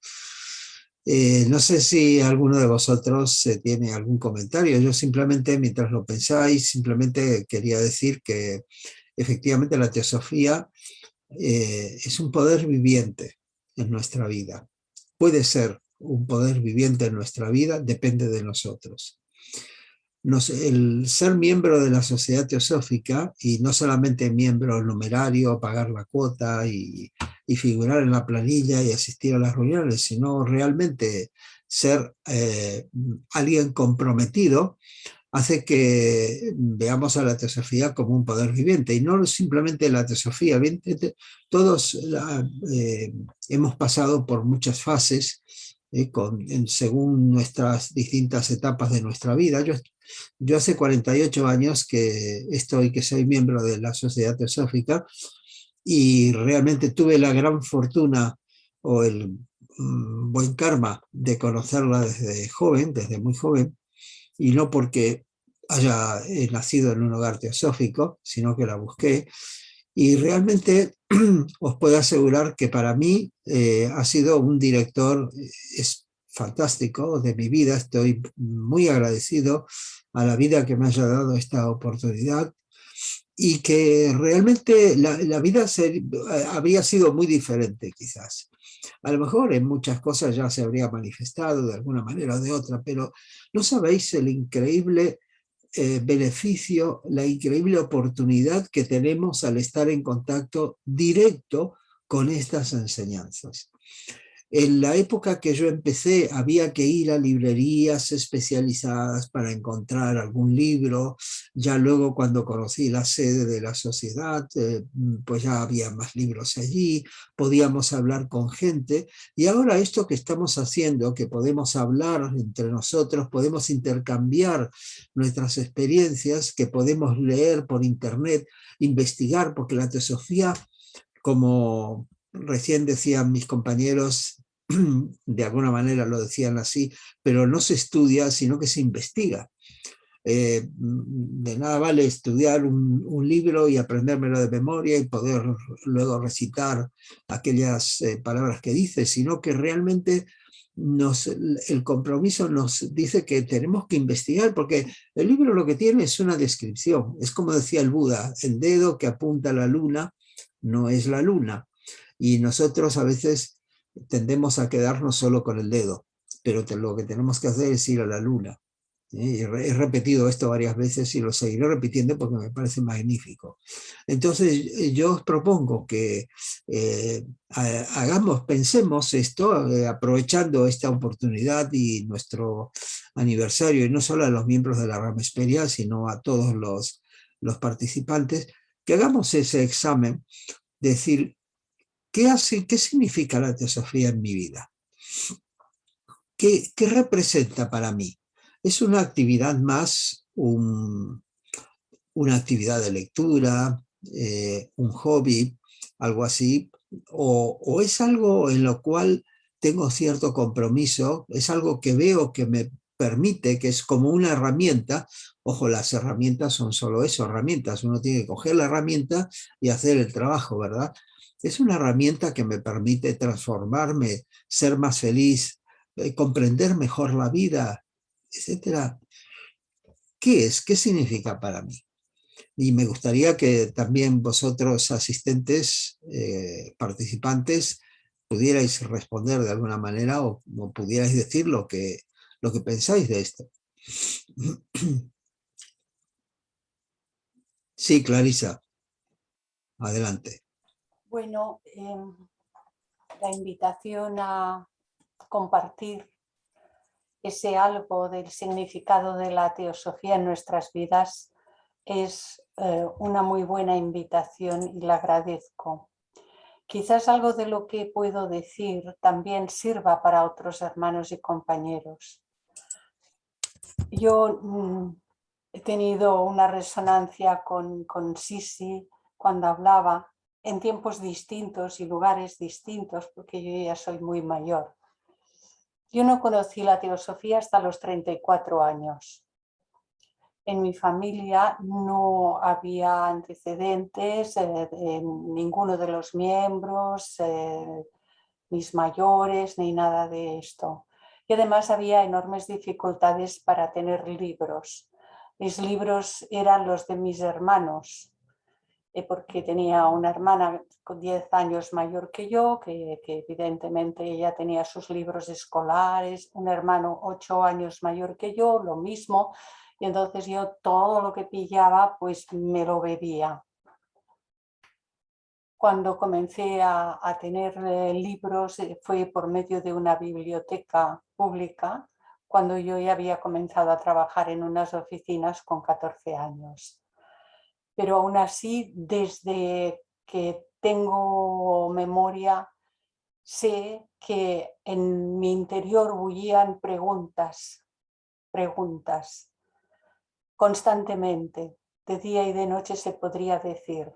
No sé si alguno de vosotros tiene algún comentario. Yo simplemente, mientras lo pensáis, simplemente quería decir que efectivamente la teosofía es un poder viviente en nuestra vida. Puede ser un poder viviente en nuestra vida, depende de nosotros. El ser miembro de la Sociedad Teosófica, y no solamente miembro numerario, pagar la cuota y figurar en la planilla y asistir a las reuniones, sino realmente ser alguien comprometido, hace que veamos a la teosofía como un poder viviente, y no simplemente la teosofía. Todos hemos pasado por muchas fases según nuestras distintas etapas de nuestra vida. Yo hace 48 años que soy miembro de la Sociedad Teosófica y realmente tuve la gran fortuna o el buen karma de conocerla desde joven, desde muy joven, y no porque haya nacido en un hogar teosófico, sino que la busqué. Y realmente os puedo asegurar que para mí ha sido un director fantástico de mi vida. Estoy muy agradecido a la vida que me haya dado esta oportunidad y que realmente la vida habría sido muy diferente quizás. A lo mejor en muchas cosas ya se habría manifestado de alguna manera o de otra, pero no sabéis el increíble beneficio, la increíble oportunidad que tenemos al estar en contacto directo con estas enseñanzas. En la época que yo empecé había que ir a librerías especializadas para encontrar algún libro. Ya luego cuando conocí la sede de la sociedad, pues ya había más libros allí, podíamos hablar con gente. Y ahora esto que estamos haciendo, que podemos hablar entre nosotros, podemos intercambiar nuestras experiencias, que podemos leer por internet, investigar, porque la teosofía, como recién decían mis compañeros, de alguna manera lo decían así, pero no se estudia, sino que se investiga. De nada vale estudiar un libro y aprendérmelo de memoria y poder luego recitar aquellas palabras que dice, sino que realmente el compromiso nos dice que tenemos que investigar, porque el libro lo que tiene es una descripción. Es como decía el Buda, el dedo que apunta a la luna no es la luna. Y nosotros a veces tendemos a quedarnos solo con el dedo, pero lo que tenemos que hacer es ir a la luna. He repetido esto varias veces y lo seguiré repitiendo porque me parece magnífico. Entonces yo os propongo que pensemos esto, aprovechando esta oportunidad y nuestro aniversario, y no solo a los miembros de la Rama Esperia, sino a todos los participantes, que hagamos ese examen, decir, ¿qué significa la teosofía en mi vida? ¿Qué representa para mí? ¿Es una actividad más, una actividad de lectura, un hobby, algo así? ¿O es algo en lo cual tengo cierto compromiso? ¿Es algo que veo que me permite, que es como una herramienta? Ojo, las herramientas son solo eso, herramientas. Uno tiene que coger la herramienta y hacer el trabajo, ¿verdad? Es una herramienta que me permite transformarme, ser más feliz, comprender mejor la vida, etcétera. ¿Qué es? ¿Qué significa para mí? Y me gustaría que también vosotros, asistentes, participantes, pudierais responder de alguna manera o pudierais decir lo que pensáis de esto. Sí, Clarisa, adelante. Bueno, la invitación a compartir ese algo del significado de la teosofía en nuestras vidas es una muy buena invitación y la agradezco. Quizás algo de lo que puedo decir también sirva para otros hermanos y compañeros. Yo he tenido una resonancia con Sisi cuando hablaba en tiempos distintos y lugares distintos, porque yo ya soy muy mayor. Yo no conocí la teosofía hasta los 34 años. En mi familia no había antecedentes, ninguno de los miembros, mis mayores, ni nada de esto. Y además había enormes dificultades para tener libros. Mis libros eran los de mis hermanos, porque tenía una hermana con 10 años mayor que yo, que evidentemente ella tenía sus libros escolares, un hermano 8 años mayor que yo, lo mismo, y entonces yo todo lo que pillaba pues me lo bebía. Cuando comencé a tener libros fue por medio de una biblioteca pública, cuando yo ya había comenzado a trabajar en unas oficinas con 14 años. Pero aún así, desde que tengo memoria, sé que en mi interior bullían preguntas constantemente, de día y de noche se podría decir,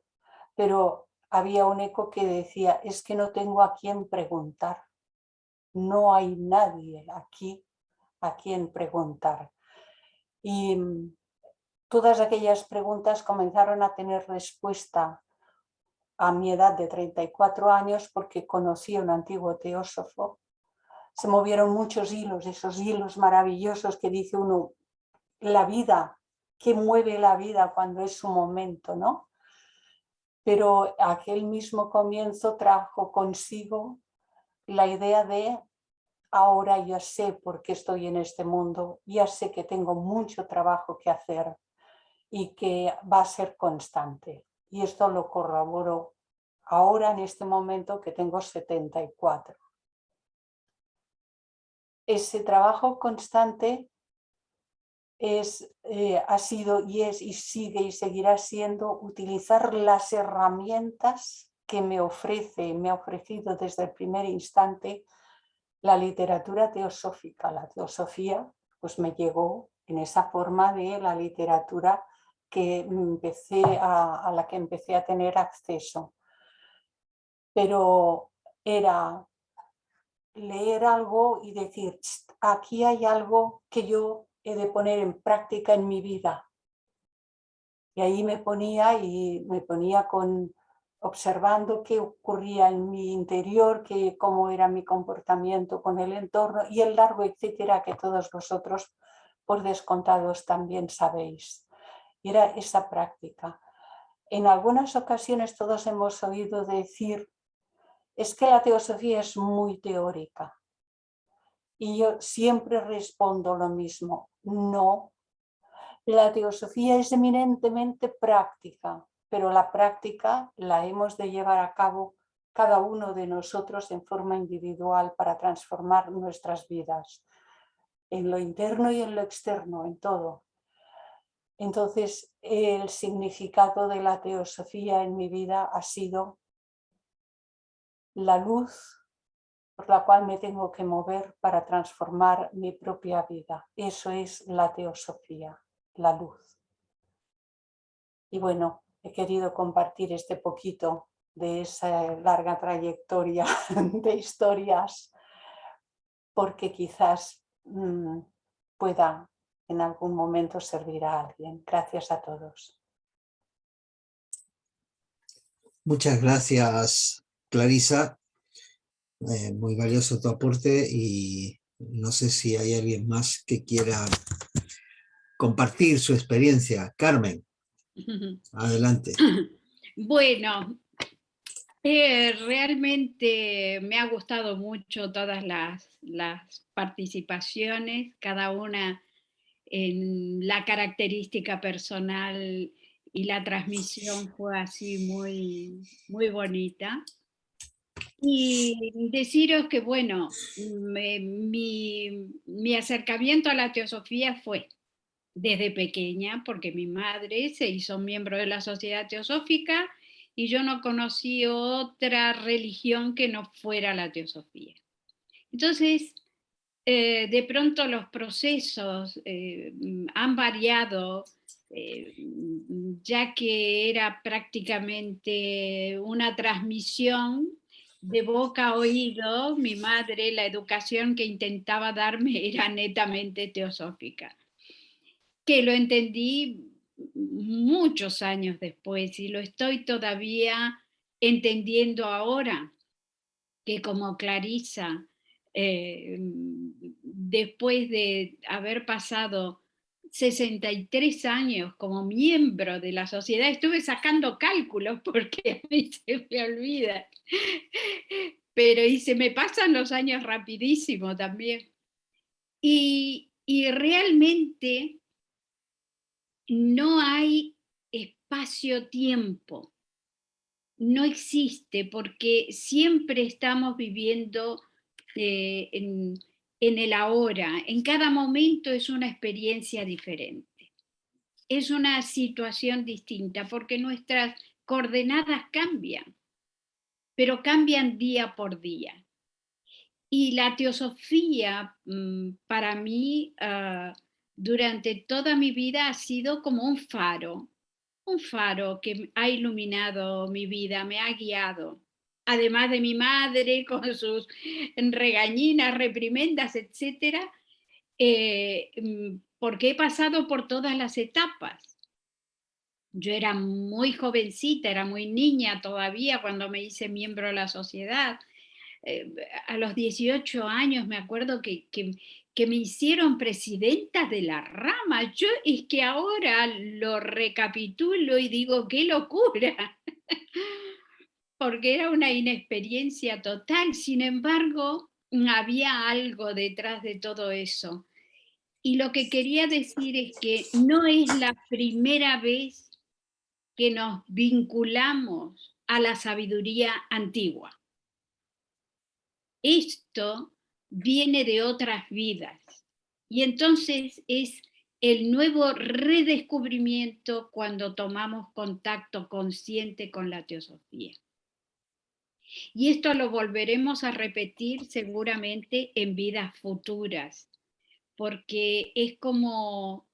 pero había un eco que decía, es que no tengo a quién preguntar, no hay nadie aquí a quien preguntar. Y todas aquellas preguntas comenzaron a tener respuesta a mi edad de 34 años porque conocí a un antiguo teósofo. Se movieron muchos hilos, esos hilos maravillosos que dice uno, la vida qué mueve la vida cuando es su momento, ¿no? Pero aquel mismo comienzo trajo consigo la idea de ahora ya sé por qué estoy en este mundo, ya sé que tengo mucho trabajo que hacer y que va a ser constante. Y esto lo corroboro ahora en este momento que tengo 74. Ese trabajo constante ha sido y es y sigue y seguirá siendo utilizar las herramientas que me ofrece, me ha ofrecido desde el primer instante la literatura teosófica. La teosofía pues me llegó en esa forma de la literatura que a la que empecé a tener acceso. Pero era leer algo y decir, aquí hay algo que yo he de poner en práctica en mi vida. Y ahí me ponía observando qué ocurría en mi interior, cómo era mi comportamiento con el entorno y el largo etcétera que todos vosotros por descontados también sabéis. Y era esa práctica. En algunas ocasiones todos hemos oído decir, es que la teosofía es muy teórica. Y yo siempre respondo lo mismo, no. La teosofía es eminentemente práctica, pero la práctica la hemos de llevar a cabo cada uno de nosotros en forma individual para transformar nuestras vidas, en lo interno y en lo externo, en todo. Entonces, el significado de la teosofía en mi vida ha sido la luz por la cual me tengo que mover para transformar mi propia vida. Eso es la teosofía, la luz. Y bueno, he querido compartir este poquito de esa larga trayectoria de historias porque quizás pueda en algún momento servir a alguien. Gracias a todos. Muchas gracias, Clarisa. Muy valioso tu aporte y no sé si hay alguien más que quiera compartir su experiencia. Carmen, adelante. Bueno, realmente me ha gustado mucho todas las participaciones, cada una en la característica personal y la transmisión fue así muy, muy bonita. Y deciros que, bueno, mi acercamiento a la teosofía fue desde pequeña, porque mi madre se hizo miembro de la Sociedad Teosófica y yo no conocí otra religión que no fuera la teosofía. Entonces, de pronto los procesos han variado, ya que era prácticamente una transmisión de boca a oído. Mi madre, la educación que intentaba darme era netamente teosófica, que lo entendí muchos años después y lo estoy todavía entendiendo ahora, que como Clarisa, después de haber pasado 63 años como miembro de la sociedad, estuve sacando cálculos porque a mí se me olvida, pero y se me pasan los años rapidísimo también. Y realmente no hay espacio-tiempo, no existe, porque siempre estamos viviendo en el ahora. En cada momento es una experiencia diferente, es una situación distinta, porque nuestras coordenadas cambian, pero cambian día por día. Y la teosofía para mí durante toda mi vida ha sido como un faro que ha iluminado mi vida, me ha guiado. Además de mi madre con sus regañinas, reprimendas, etc., porque he pasado por todas las etapas. Yo era muy jovencita, era muy niña todavía cuando me hice miembro de la sociedad. A los 18 años me acuerdo que que me hicieron presidenta de la rama. Yo es que ahora lo recapitulo y digo, ¡qué locura! Porque era una inexperiencia total. Sin embargo, había algo detrás de todo eso. Y lo que quería decir es que no es la primera vez que nos vinculamos a la sabiduría antigua. Esto viene de otras vidas. Y entonces es el nuevo redescubrimiento cuando tomamos contacto consciente con la teosofía. Y esto lo volveremos a repetir seguramente en vidas futuras, porque es como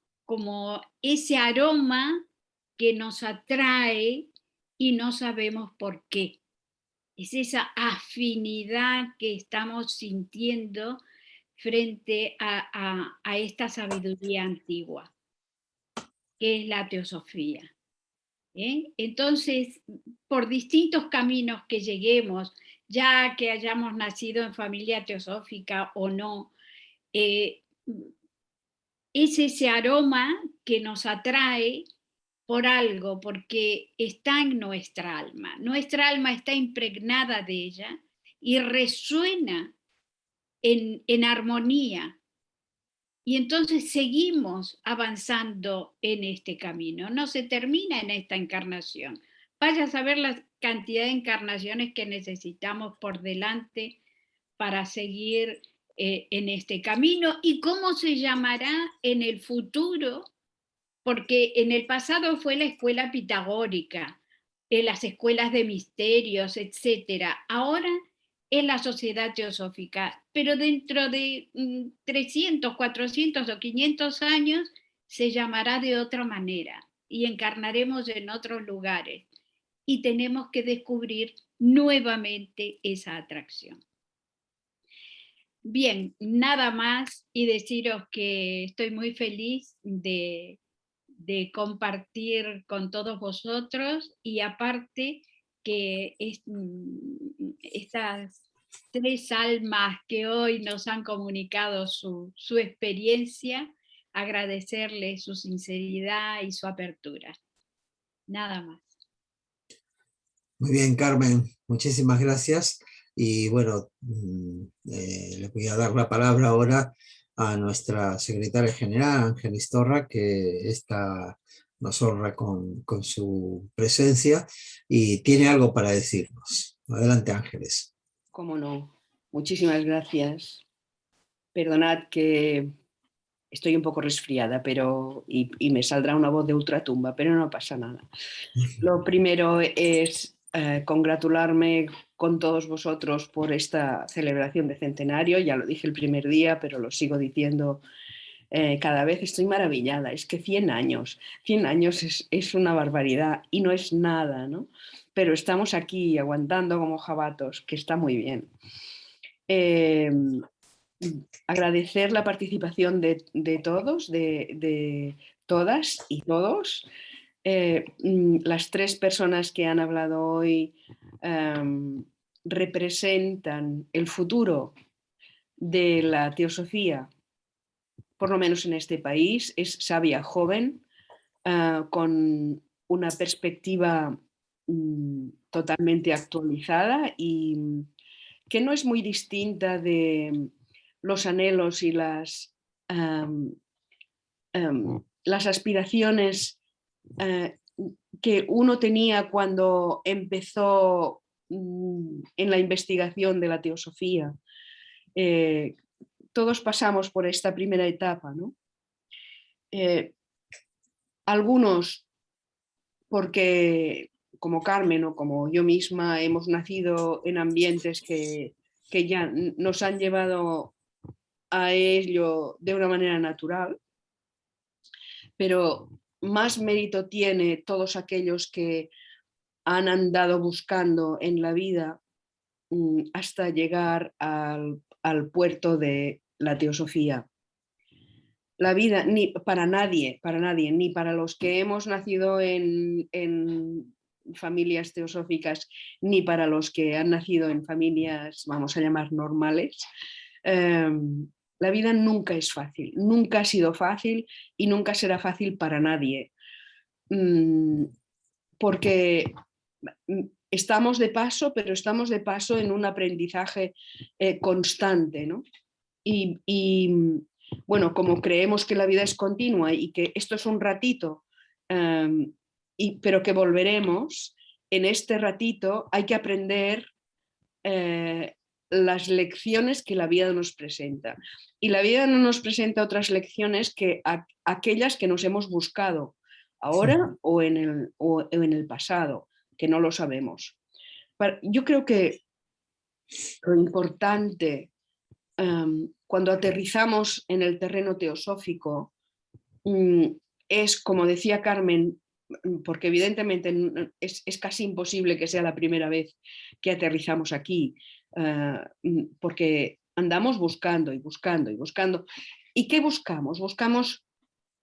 ese aroma que nos atrae y no sabemos por qué. Es esa afinidad que estamos sintiendo frente a esta sabiduría antigua, que es la teosofía. Entonces, por distintos caminos que lleguemos, ya que hayamos nacido en familia teosófica o no, es ese aroma que nos atrae por algo, porque está en nuestra alma. Nuestra alma está impregnada de ella y resuena en armonía. Y entonces seguimos avanzando en este camino. No se termina en esta encarnación. Vaya a saber la cantidad de encarnaciones que necesitamos por delante para seguir en este camino y cómo se llamará en el futuro, porque en el pasado fue la escuela pitagórica, las escuelas de misterios, etc. Ahora es la sociedad teosófica, pero dentro de 300, 400 o 500 años se llamará de otra manera y encarnaremos en otros lugares y tenemos que descubrir nuevamente esa atracción. Bien, nada más y deciros que estoy muy feliz de compartir con todos vosotros y aparte que estas 3 almas que hoy nos han comunicado su experiencia, agradecerles su sinceridad y su apertura. Nada más. Muy bien, Carmen, muchísimas gracias. Y bueno, le voy a dar la palabra ahora a nuestra secretaria general, Ángeles Torra, que nos honra con su presencia y tiene algo para decirnos. Adelante, Ángeles. Cómo no. Muchísimas gracias. Perdonad que estoy un poco resfriada, y me saldrá una voz de ultratumba, pero no pasa nada. Lo primero es congratularme con todos vosotros por esta celebración de centenario. Ya lo dije el primer día, pero lo sigo diciendo cada vez. Estoy maravillada. Es que 100 años es una barbaridad y no es nada, ¿no? Pero estamos aquí aguantando como jabatos, que está muy bien. Agradecer la participación de todos, de todas y todos. Las 3 personas que han hablado hoy representan el futuro de la teosofía, por lo menos en este país. Es sabia joven, con una perspectiva totalmente actualizada y que no es muy distinta de los anhelos y las aspiraciones que uno tenía cuando empezó en la investigación de la teosofía. Todos pasamos por esta primera etapa, ¿no? Algunos porque, como Carmen o como yo misma, hemos nacido en ambientes que ya nos han llevado a ello de una manera natural, pero más mérito tiene todos aquellos que han andado buscando en la vida hasta llegar al puerto de la teosofía. La vida, para nadie, ni para los que hemos nacido en familias teosóficas, ni para los que han nacido en familias, vamos a llamar normales, La vida nunca es fácil, nunca ha sido fácil y nunca será fácil para nadie. Porque estamos de paso, pero estamos de paso en un aprendizaje constante, ¿no? Y bueno, como creemos que la vida es continua y que esto es un ratito, pero que volveremos, en este ratito hay que aprender las lecciones que la vida nos presenta. Y la vida no nos presenta otras lecciones que aquellas que nos hemos buscado ahora o en el pasado, que no lo sabemos. Yo creo que lo importante cuando aterrizamos en el terreno teosófico es, como decía Carmen, porque evidentemente es casi imposible que sea la primera vez que aterrizamos aquí, porque andamos buscando y buscando y buscando. ¿Y qué buscamos? Buscamos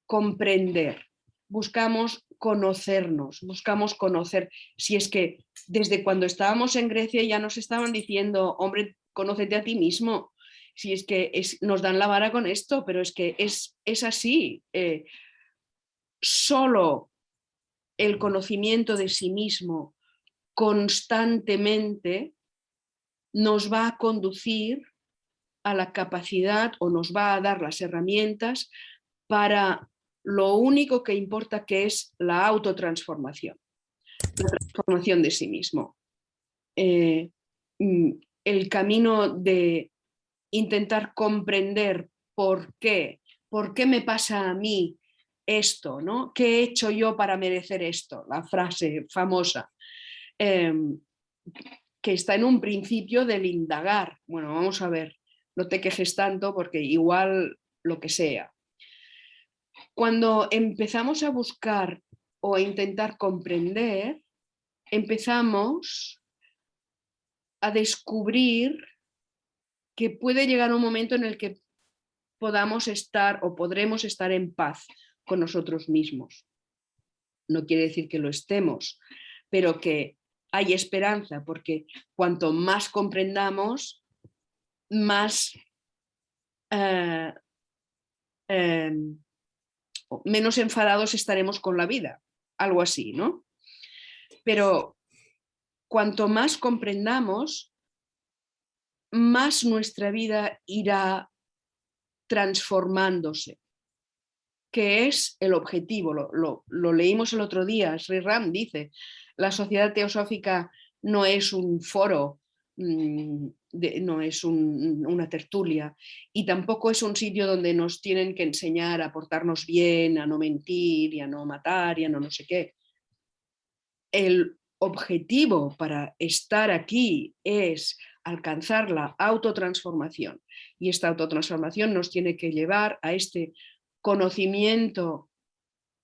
comprender, buscamos conocernos, buscamos conocer, si es que desde cuando estábamos en Grecia ya nos estaban diciendo, hombre, conócete a ti mismo, si es que nos dan la vara con esto, pero es que es así. Solo el conocimiento de sí mismo constantemente nos va a conducir a la capacidad o nos va a dar las herramientas para lo único que importa, que es la autotransformación, la transformación de sí mismo. El camino de intentar comprender por qué me pasa a mí esto, ¿no? ¿Qué he hecho yo para merecer esto? La frase famosa, que está en un principio del indagar. Bueno, vamos a ver, no te quejes tanto porque igual lo que sea. Cuando empezamos a buscar o a intentar comprender, empezamos a descubrir que puede llegar un momento en el que podamos estar o podremos estar en paz con nosotros mismos. No quiere decir que lo estemos, pero que hay esperanza, porque cuanto más comprendamos, más menos enfadados estaremos con la vida, algo así, ¿no? Pero cuanto más comprendamos, más nuestra vida irá transformándose, que es el objetivo. Lo leímos el otro día. Sri Ram dice, la sociedad teosófica no es un foro, no es una tertulia, y tampoco es un sitio donde nos tienen que enseñar a portarnos bien, a no mentir y a no matar y a no sé qué. El objetivo para estar aquí es alcanzar la autotransformación, y esta autotransformación nos tiene que llevar a este conocimiento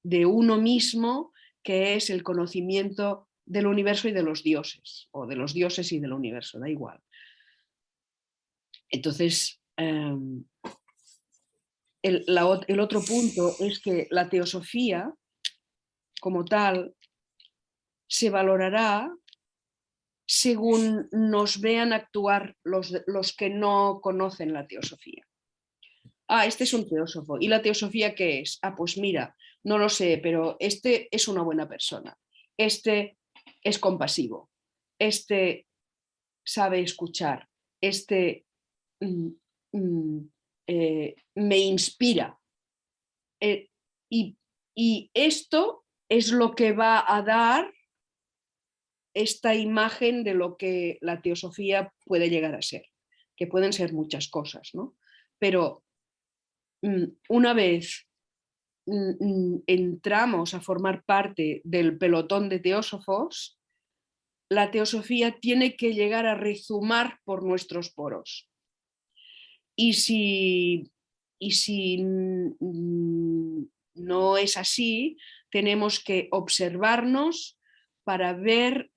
de uno mismo, que es el conocimiento del universo y de los dioses, o de los dioses y del universo, da igual. Entonces, el otro punto es que la teosofía, como tal, se valorará según nos vean actuar los que no conocen la teosofía. Ah, este es un teósofo. ¿Y la teosofía qué es? Ah, pues mira, no lo sé, pero este es una buena persona. Este es compasivo. Este sabe escuchar. Este me inspira. Y esto es lo que va a dar esta imagen de lo que la teosofía puede llegar a ser, que pueden ser muchas cosas, ¿no? Pero una vez entramos a formar parte del pelotón de teósofos, la teosofía tiene que llegar a rezumar por nuestros poros. Y si no es así, tenemos que observarnos para ver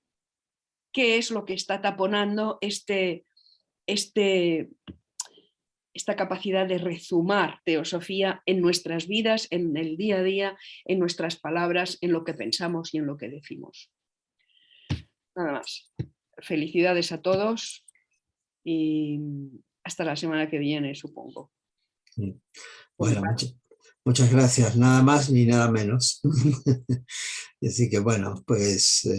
qué es lo que está taponando esta capacidad de rezumar teosofía en nuestras vidas, en el día a día, en nuestras palabras, en lo que pensamos y en lo que decimos. Nada más. Felicidades a todos y hasta la semana que viene, supongo. Bueno, muchas gracias, nada más ni nada menos. Así que bueno, pues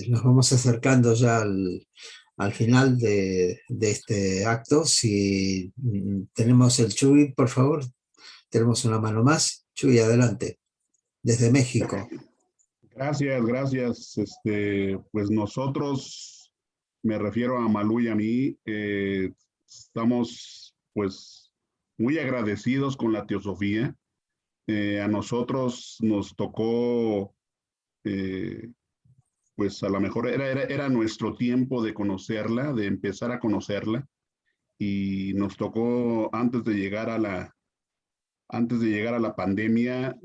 nos vamos acercando ya al final de este acto. Si tenemos el Chuy, por favor, tenemos una mano más. Chuy, adelante, desde México. Gracias, gracias. Pues nosotros, me refiero a Malú y a mí, estamos pues muy agradecidos con la teosofía. A nosotros nos tocó, pues a lo mejor era nuestro tiempo de conocerla, de empezar a conocerla, y nos tocó antes de llegar a la pandemia,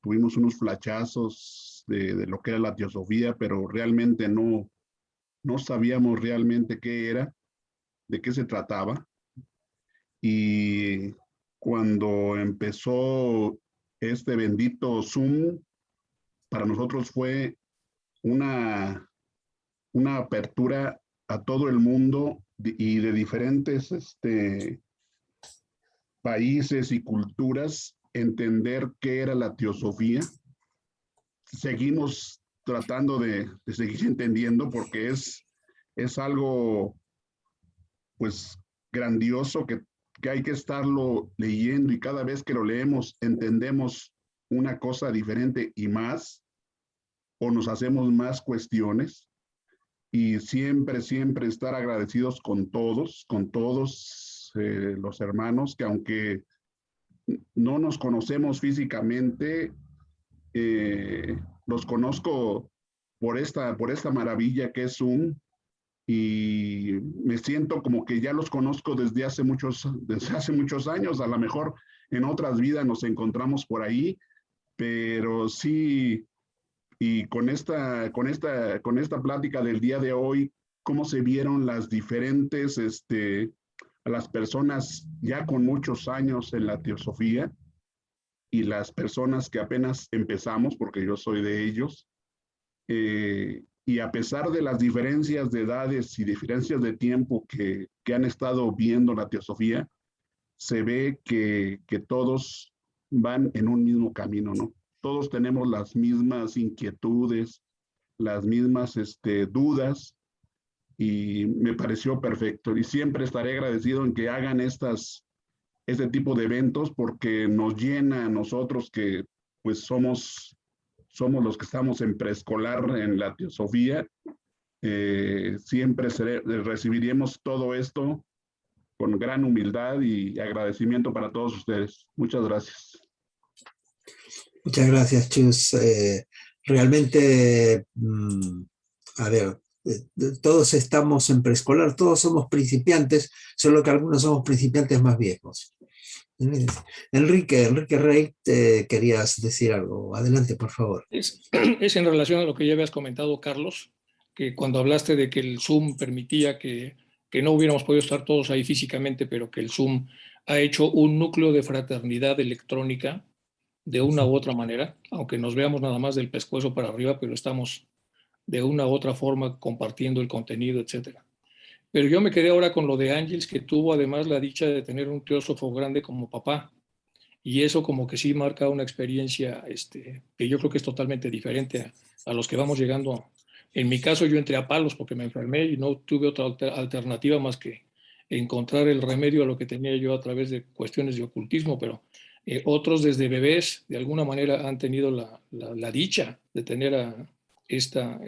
tuvimos unos flachazos de lo que era la teosofía, pero realmente no sabíamos realmente qué era, de qué se trataba. Y cuando empezó este bendito Zoom, para nosotros fue una apertura a todo el mundo y de diferentes países y culturas, entender qué era la teosofía. Seguimos tratando de seguir entendiendo, porque es algo pues grandioso que hay que estarlo leyendo, y cada vez que lo leemos entendemos una cosa diferente y más, o nos hacemos más cuestiones, y siempre estar agradecidos con todos los hermanos, que aunque no nos conocemos físicamente, los conozco por esta maravilla que es Zoom, y me siento como que ya los conozco desde hace muchos años. A lo mejor en otras vidas nos encontramos por ahí, pero sí, y con esta plática del día de hoy, cómo se vieron las diferentes, las personas ya con muchos años en la teosofía, y las personas que apenas empezamos, porque yo soy de ellos, y a pesar de las diferencias de edades y diferencias de tiempo que han estado viendo la teosofía, se ve que todos van en un mismo camino, ¿no? Todos tenemos las mismas inquietudes, las mismas dudas, y me pareció perfecto. Y siempre estaré agradecido en que hagan este tipo de eventos, porque nos llena a nosotros, que pues somos los que estamos en preescolar en la teosofía. Siempre recibiremos todo esto con gran humildad y agradecimiento para todos ustedes. Muchas gracias. Muchas gracias, Chus. Realmente, a ver, todos estamos en preescolar, todos somos principiantes, solo que algunos somos principiantes más viejos. Enrique Rey, querías decir algo. Adelante, por favor. Es en relación a lo que ya habías comentado, Carlos, que cuando hablaste de que el Zoom permitía que no hubiéramos podido estar todos ahí físicamente, pero que el Zoom ha hecho un núcleo de fraternidad electrónica de una u otra manera, aunque nos veamos nada más del pescuezo para arriba, pero estamos de una u otra forma compartiendo el contenido, etcétera. Pero yo me quedé ahora con lo de Ángeles, que tuvo además la dicha de tener un teósofo grande como papá, y eso como que sí marca una experiencia que yo creo que es totalmente diferente a los que vamos llegando. En mi caso yo entré a palos porque me enfermé y no tuve otra alternativa más que encontrar el remedio a lo que tenía yo a través de cuestiones de ocultismo, pero otros desde bebés de alguna manera han tenido la dicha de tener esta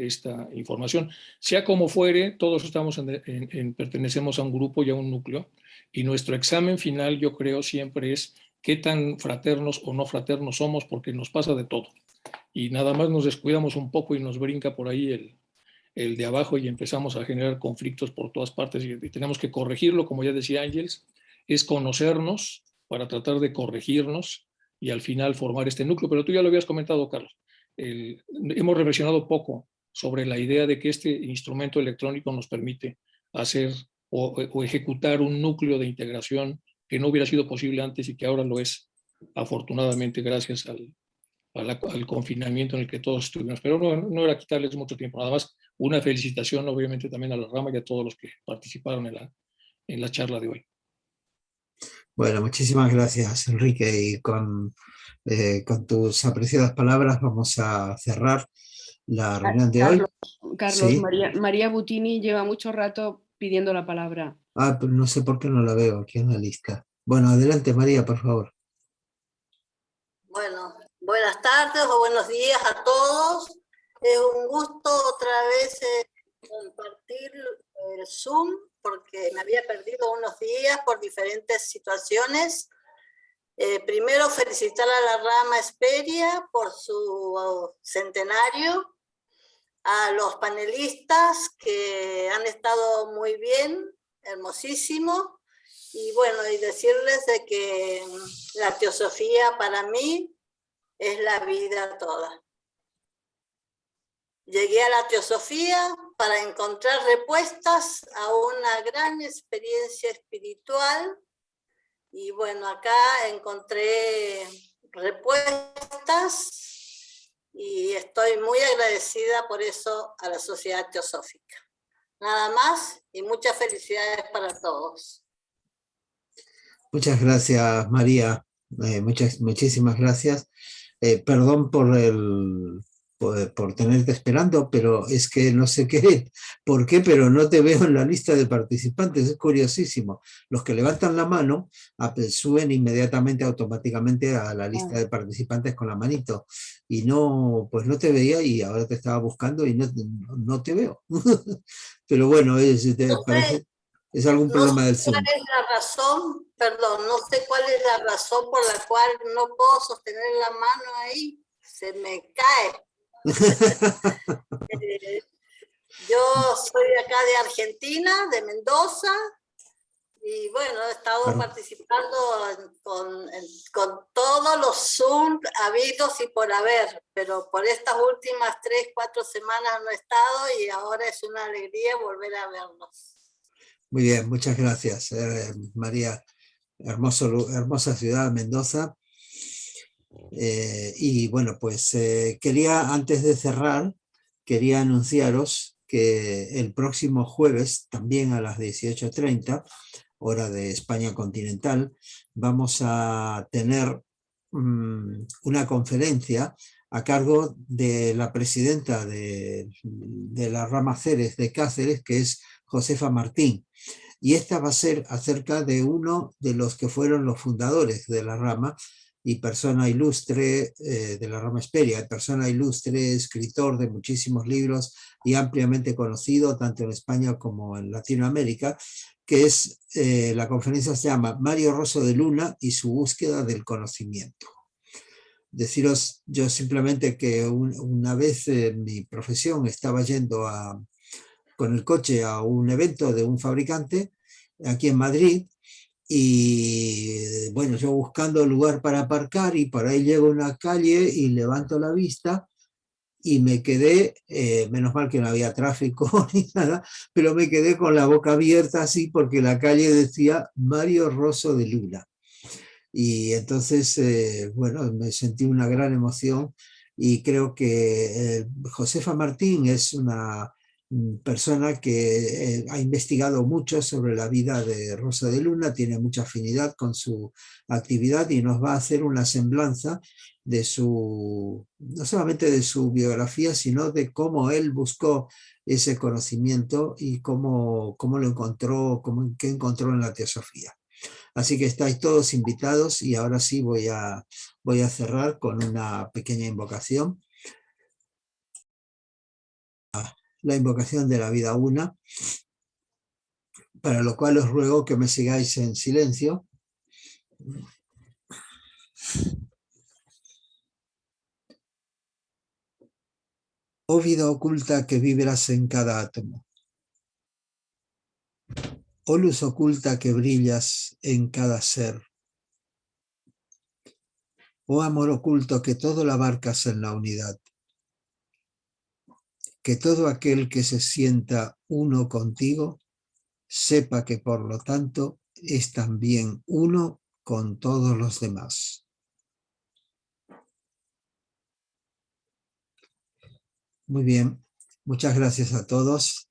información. Sea como fuere, todos pertenecemos a un grupo y a un núcleo, y nuestro examen final, yo creo, siempre es qué tan fraternos o no fraternos somos, porque nos pasa de todo. Y nada más nos descuidamos un poco y nos brinca por ahí el de abajo, y empezamos a generar conflictos por todas partes, y tenemos que corregirlo, como ya decía Ángeles, es conocernos para tratar de corregirnos y al final formar este núcleo. Pero tú ya lo habías comentado, Carlos. Hemos reflexionado poco sobre la idea de que este instrumento electrónico nos permite hacer o ejecutar un núcleo de integración que no hubiera sido posible antes y que ahora lo es, afortunadamente, gracias al confinamiento en el que todos estuvimos. Pero no era quitarles mucho tiempo, nada más una felicitación obviamente también a la rama y a todos los que participaron en la charla de hoy. Bueno, muchísimas gracias, Enrique, y con tus apreciadas palabras vamos a cerrar la reunión de hoy. Carlos, Sí. María Butini lleva mucho rato pidiendo la palabra. Ah, pero no sé por qué no la veo aquí en la lista. Bueno, adelante, María, por favor. Bueno, buenas tardes o buenos días a todos. Es un gusto otra vez compartir el Zoom porque me había perdido unos días por diferentes situaciones. Primero felicitar a la rama Hesperia por su centenario, a los panelistas que han estado muy bien, hermosísimo. Y bueno, y decirles de que la teosofía para mí es la vida toda. Llegué a la teosofía para encontrar respuestas a una gran experiencia espiritual y bueno, acá encontré respuestas y estoy muy agradecida por eso a la Sociedad Teosófica. Nada más y muchas felicidades para todos. Muchas gracias, María. Muchísimas gracias. Perdón por tenerte esperando, pero es que no sé por qué, pero no te veo en la lista de participantes. Es curiosísimo. Los que levantan la mano suben inmediatamente, automáticamente a la lista de participantes con la manito. Y no, pues no te veía y ahora te estaba buscando y no te veo. Pero bueno, parece... ¿Es algún problema del Zoom? ¿Cuál es la razón? Perdón, no sé cuál es la razón por la cual no puedo sostener la mano ahí. Se me cae. Yo soy acá de Argentina, de Mendoza, y bueno, he estado participando con todos los Zoom habidos y por haber, pero por estas últimas 3-4 semanas no he estado y ahora es una alegría volver a verlos. Muy bien, muchas gracias, María. Hermosa ciudad, Mendoza. Y bueno, pues antes de cerrar, quería anunciaros que el próximo jueves, también a las 18:30, hora de España continental, vamos a tener una conferencia a cargo de la presidenta de la rama Ceres de Cáceres, que es Josefa Martín. Y esta va a ser acerca de uno de los que fueron los fundadores de la rama y persona ilustre de la rama Hesperia, persona ilustre, escritor de muchísimos libros y ampliamente conocido tanto en España como en Latinoamérica, que es, la conferencia se llama Mario Rosso de Luna y su búsqueda del conocimiento. Deciros yo simplemente que una vez en mi profesión estaba yendo con el coche a un evento de un fabricante aquí en Madrid y bueno, yo buscando lugar para aparcar y por ahí llego a una calle y levanto la vista y me quedé, menos mal que no había tráfico ni nada, pero me quedé con la boca abierta así porque la calle decía Mario Rosso de Luna. Y entonces, bueno, me sentí una gran emoción y creo que Josefa Martín es una persona que ha investigado mucho sobre la vida de Rosso de Luna, tiene mucha afinidad con su actividad y nos va a hacer una semblanza de no solamente de su biografía, sino de cómo él buscó ese conocimiento y cómo lo encontró, qué encontró en la teosofía. Así que estáis todos invitados y ahora sí voy a cerrar con una pequeña invocación. La invocación de la vida una, para lo cual os ruego que me sigáis en silencio. Oh vida oculta que vibras en cada átomo. Oh luz oculta que brillas en cada ser. Oh amor oculto que todo lo abarcas en la unidad. Que todo aquel que se sienta uno contigo, sepa que por lo tanto es también uno con todos los demás. Muy bien, muchas gracias a todos.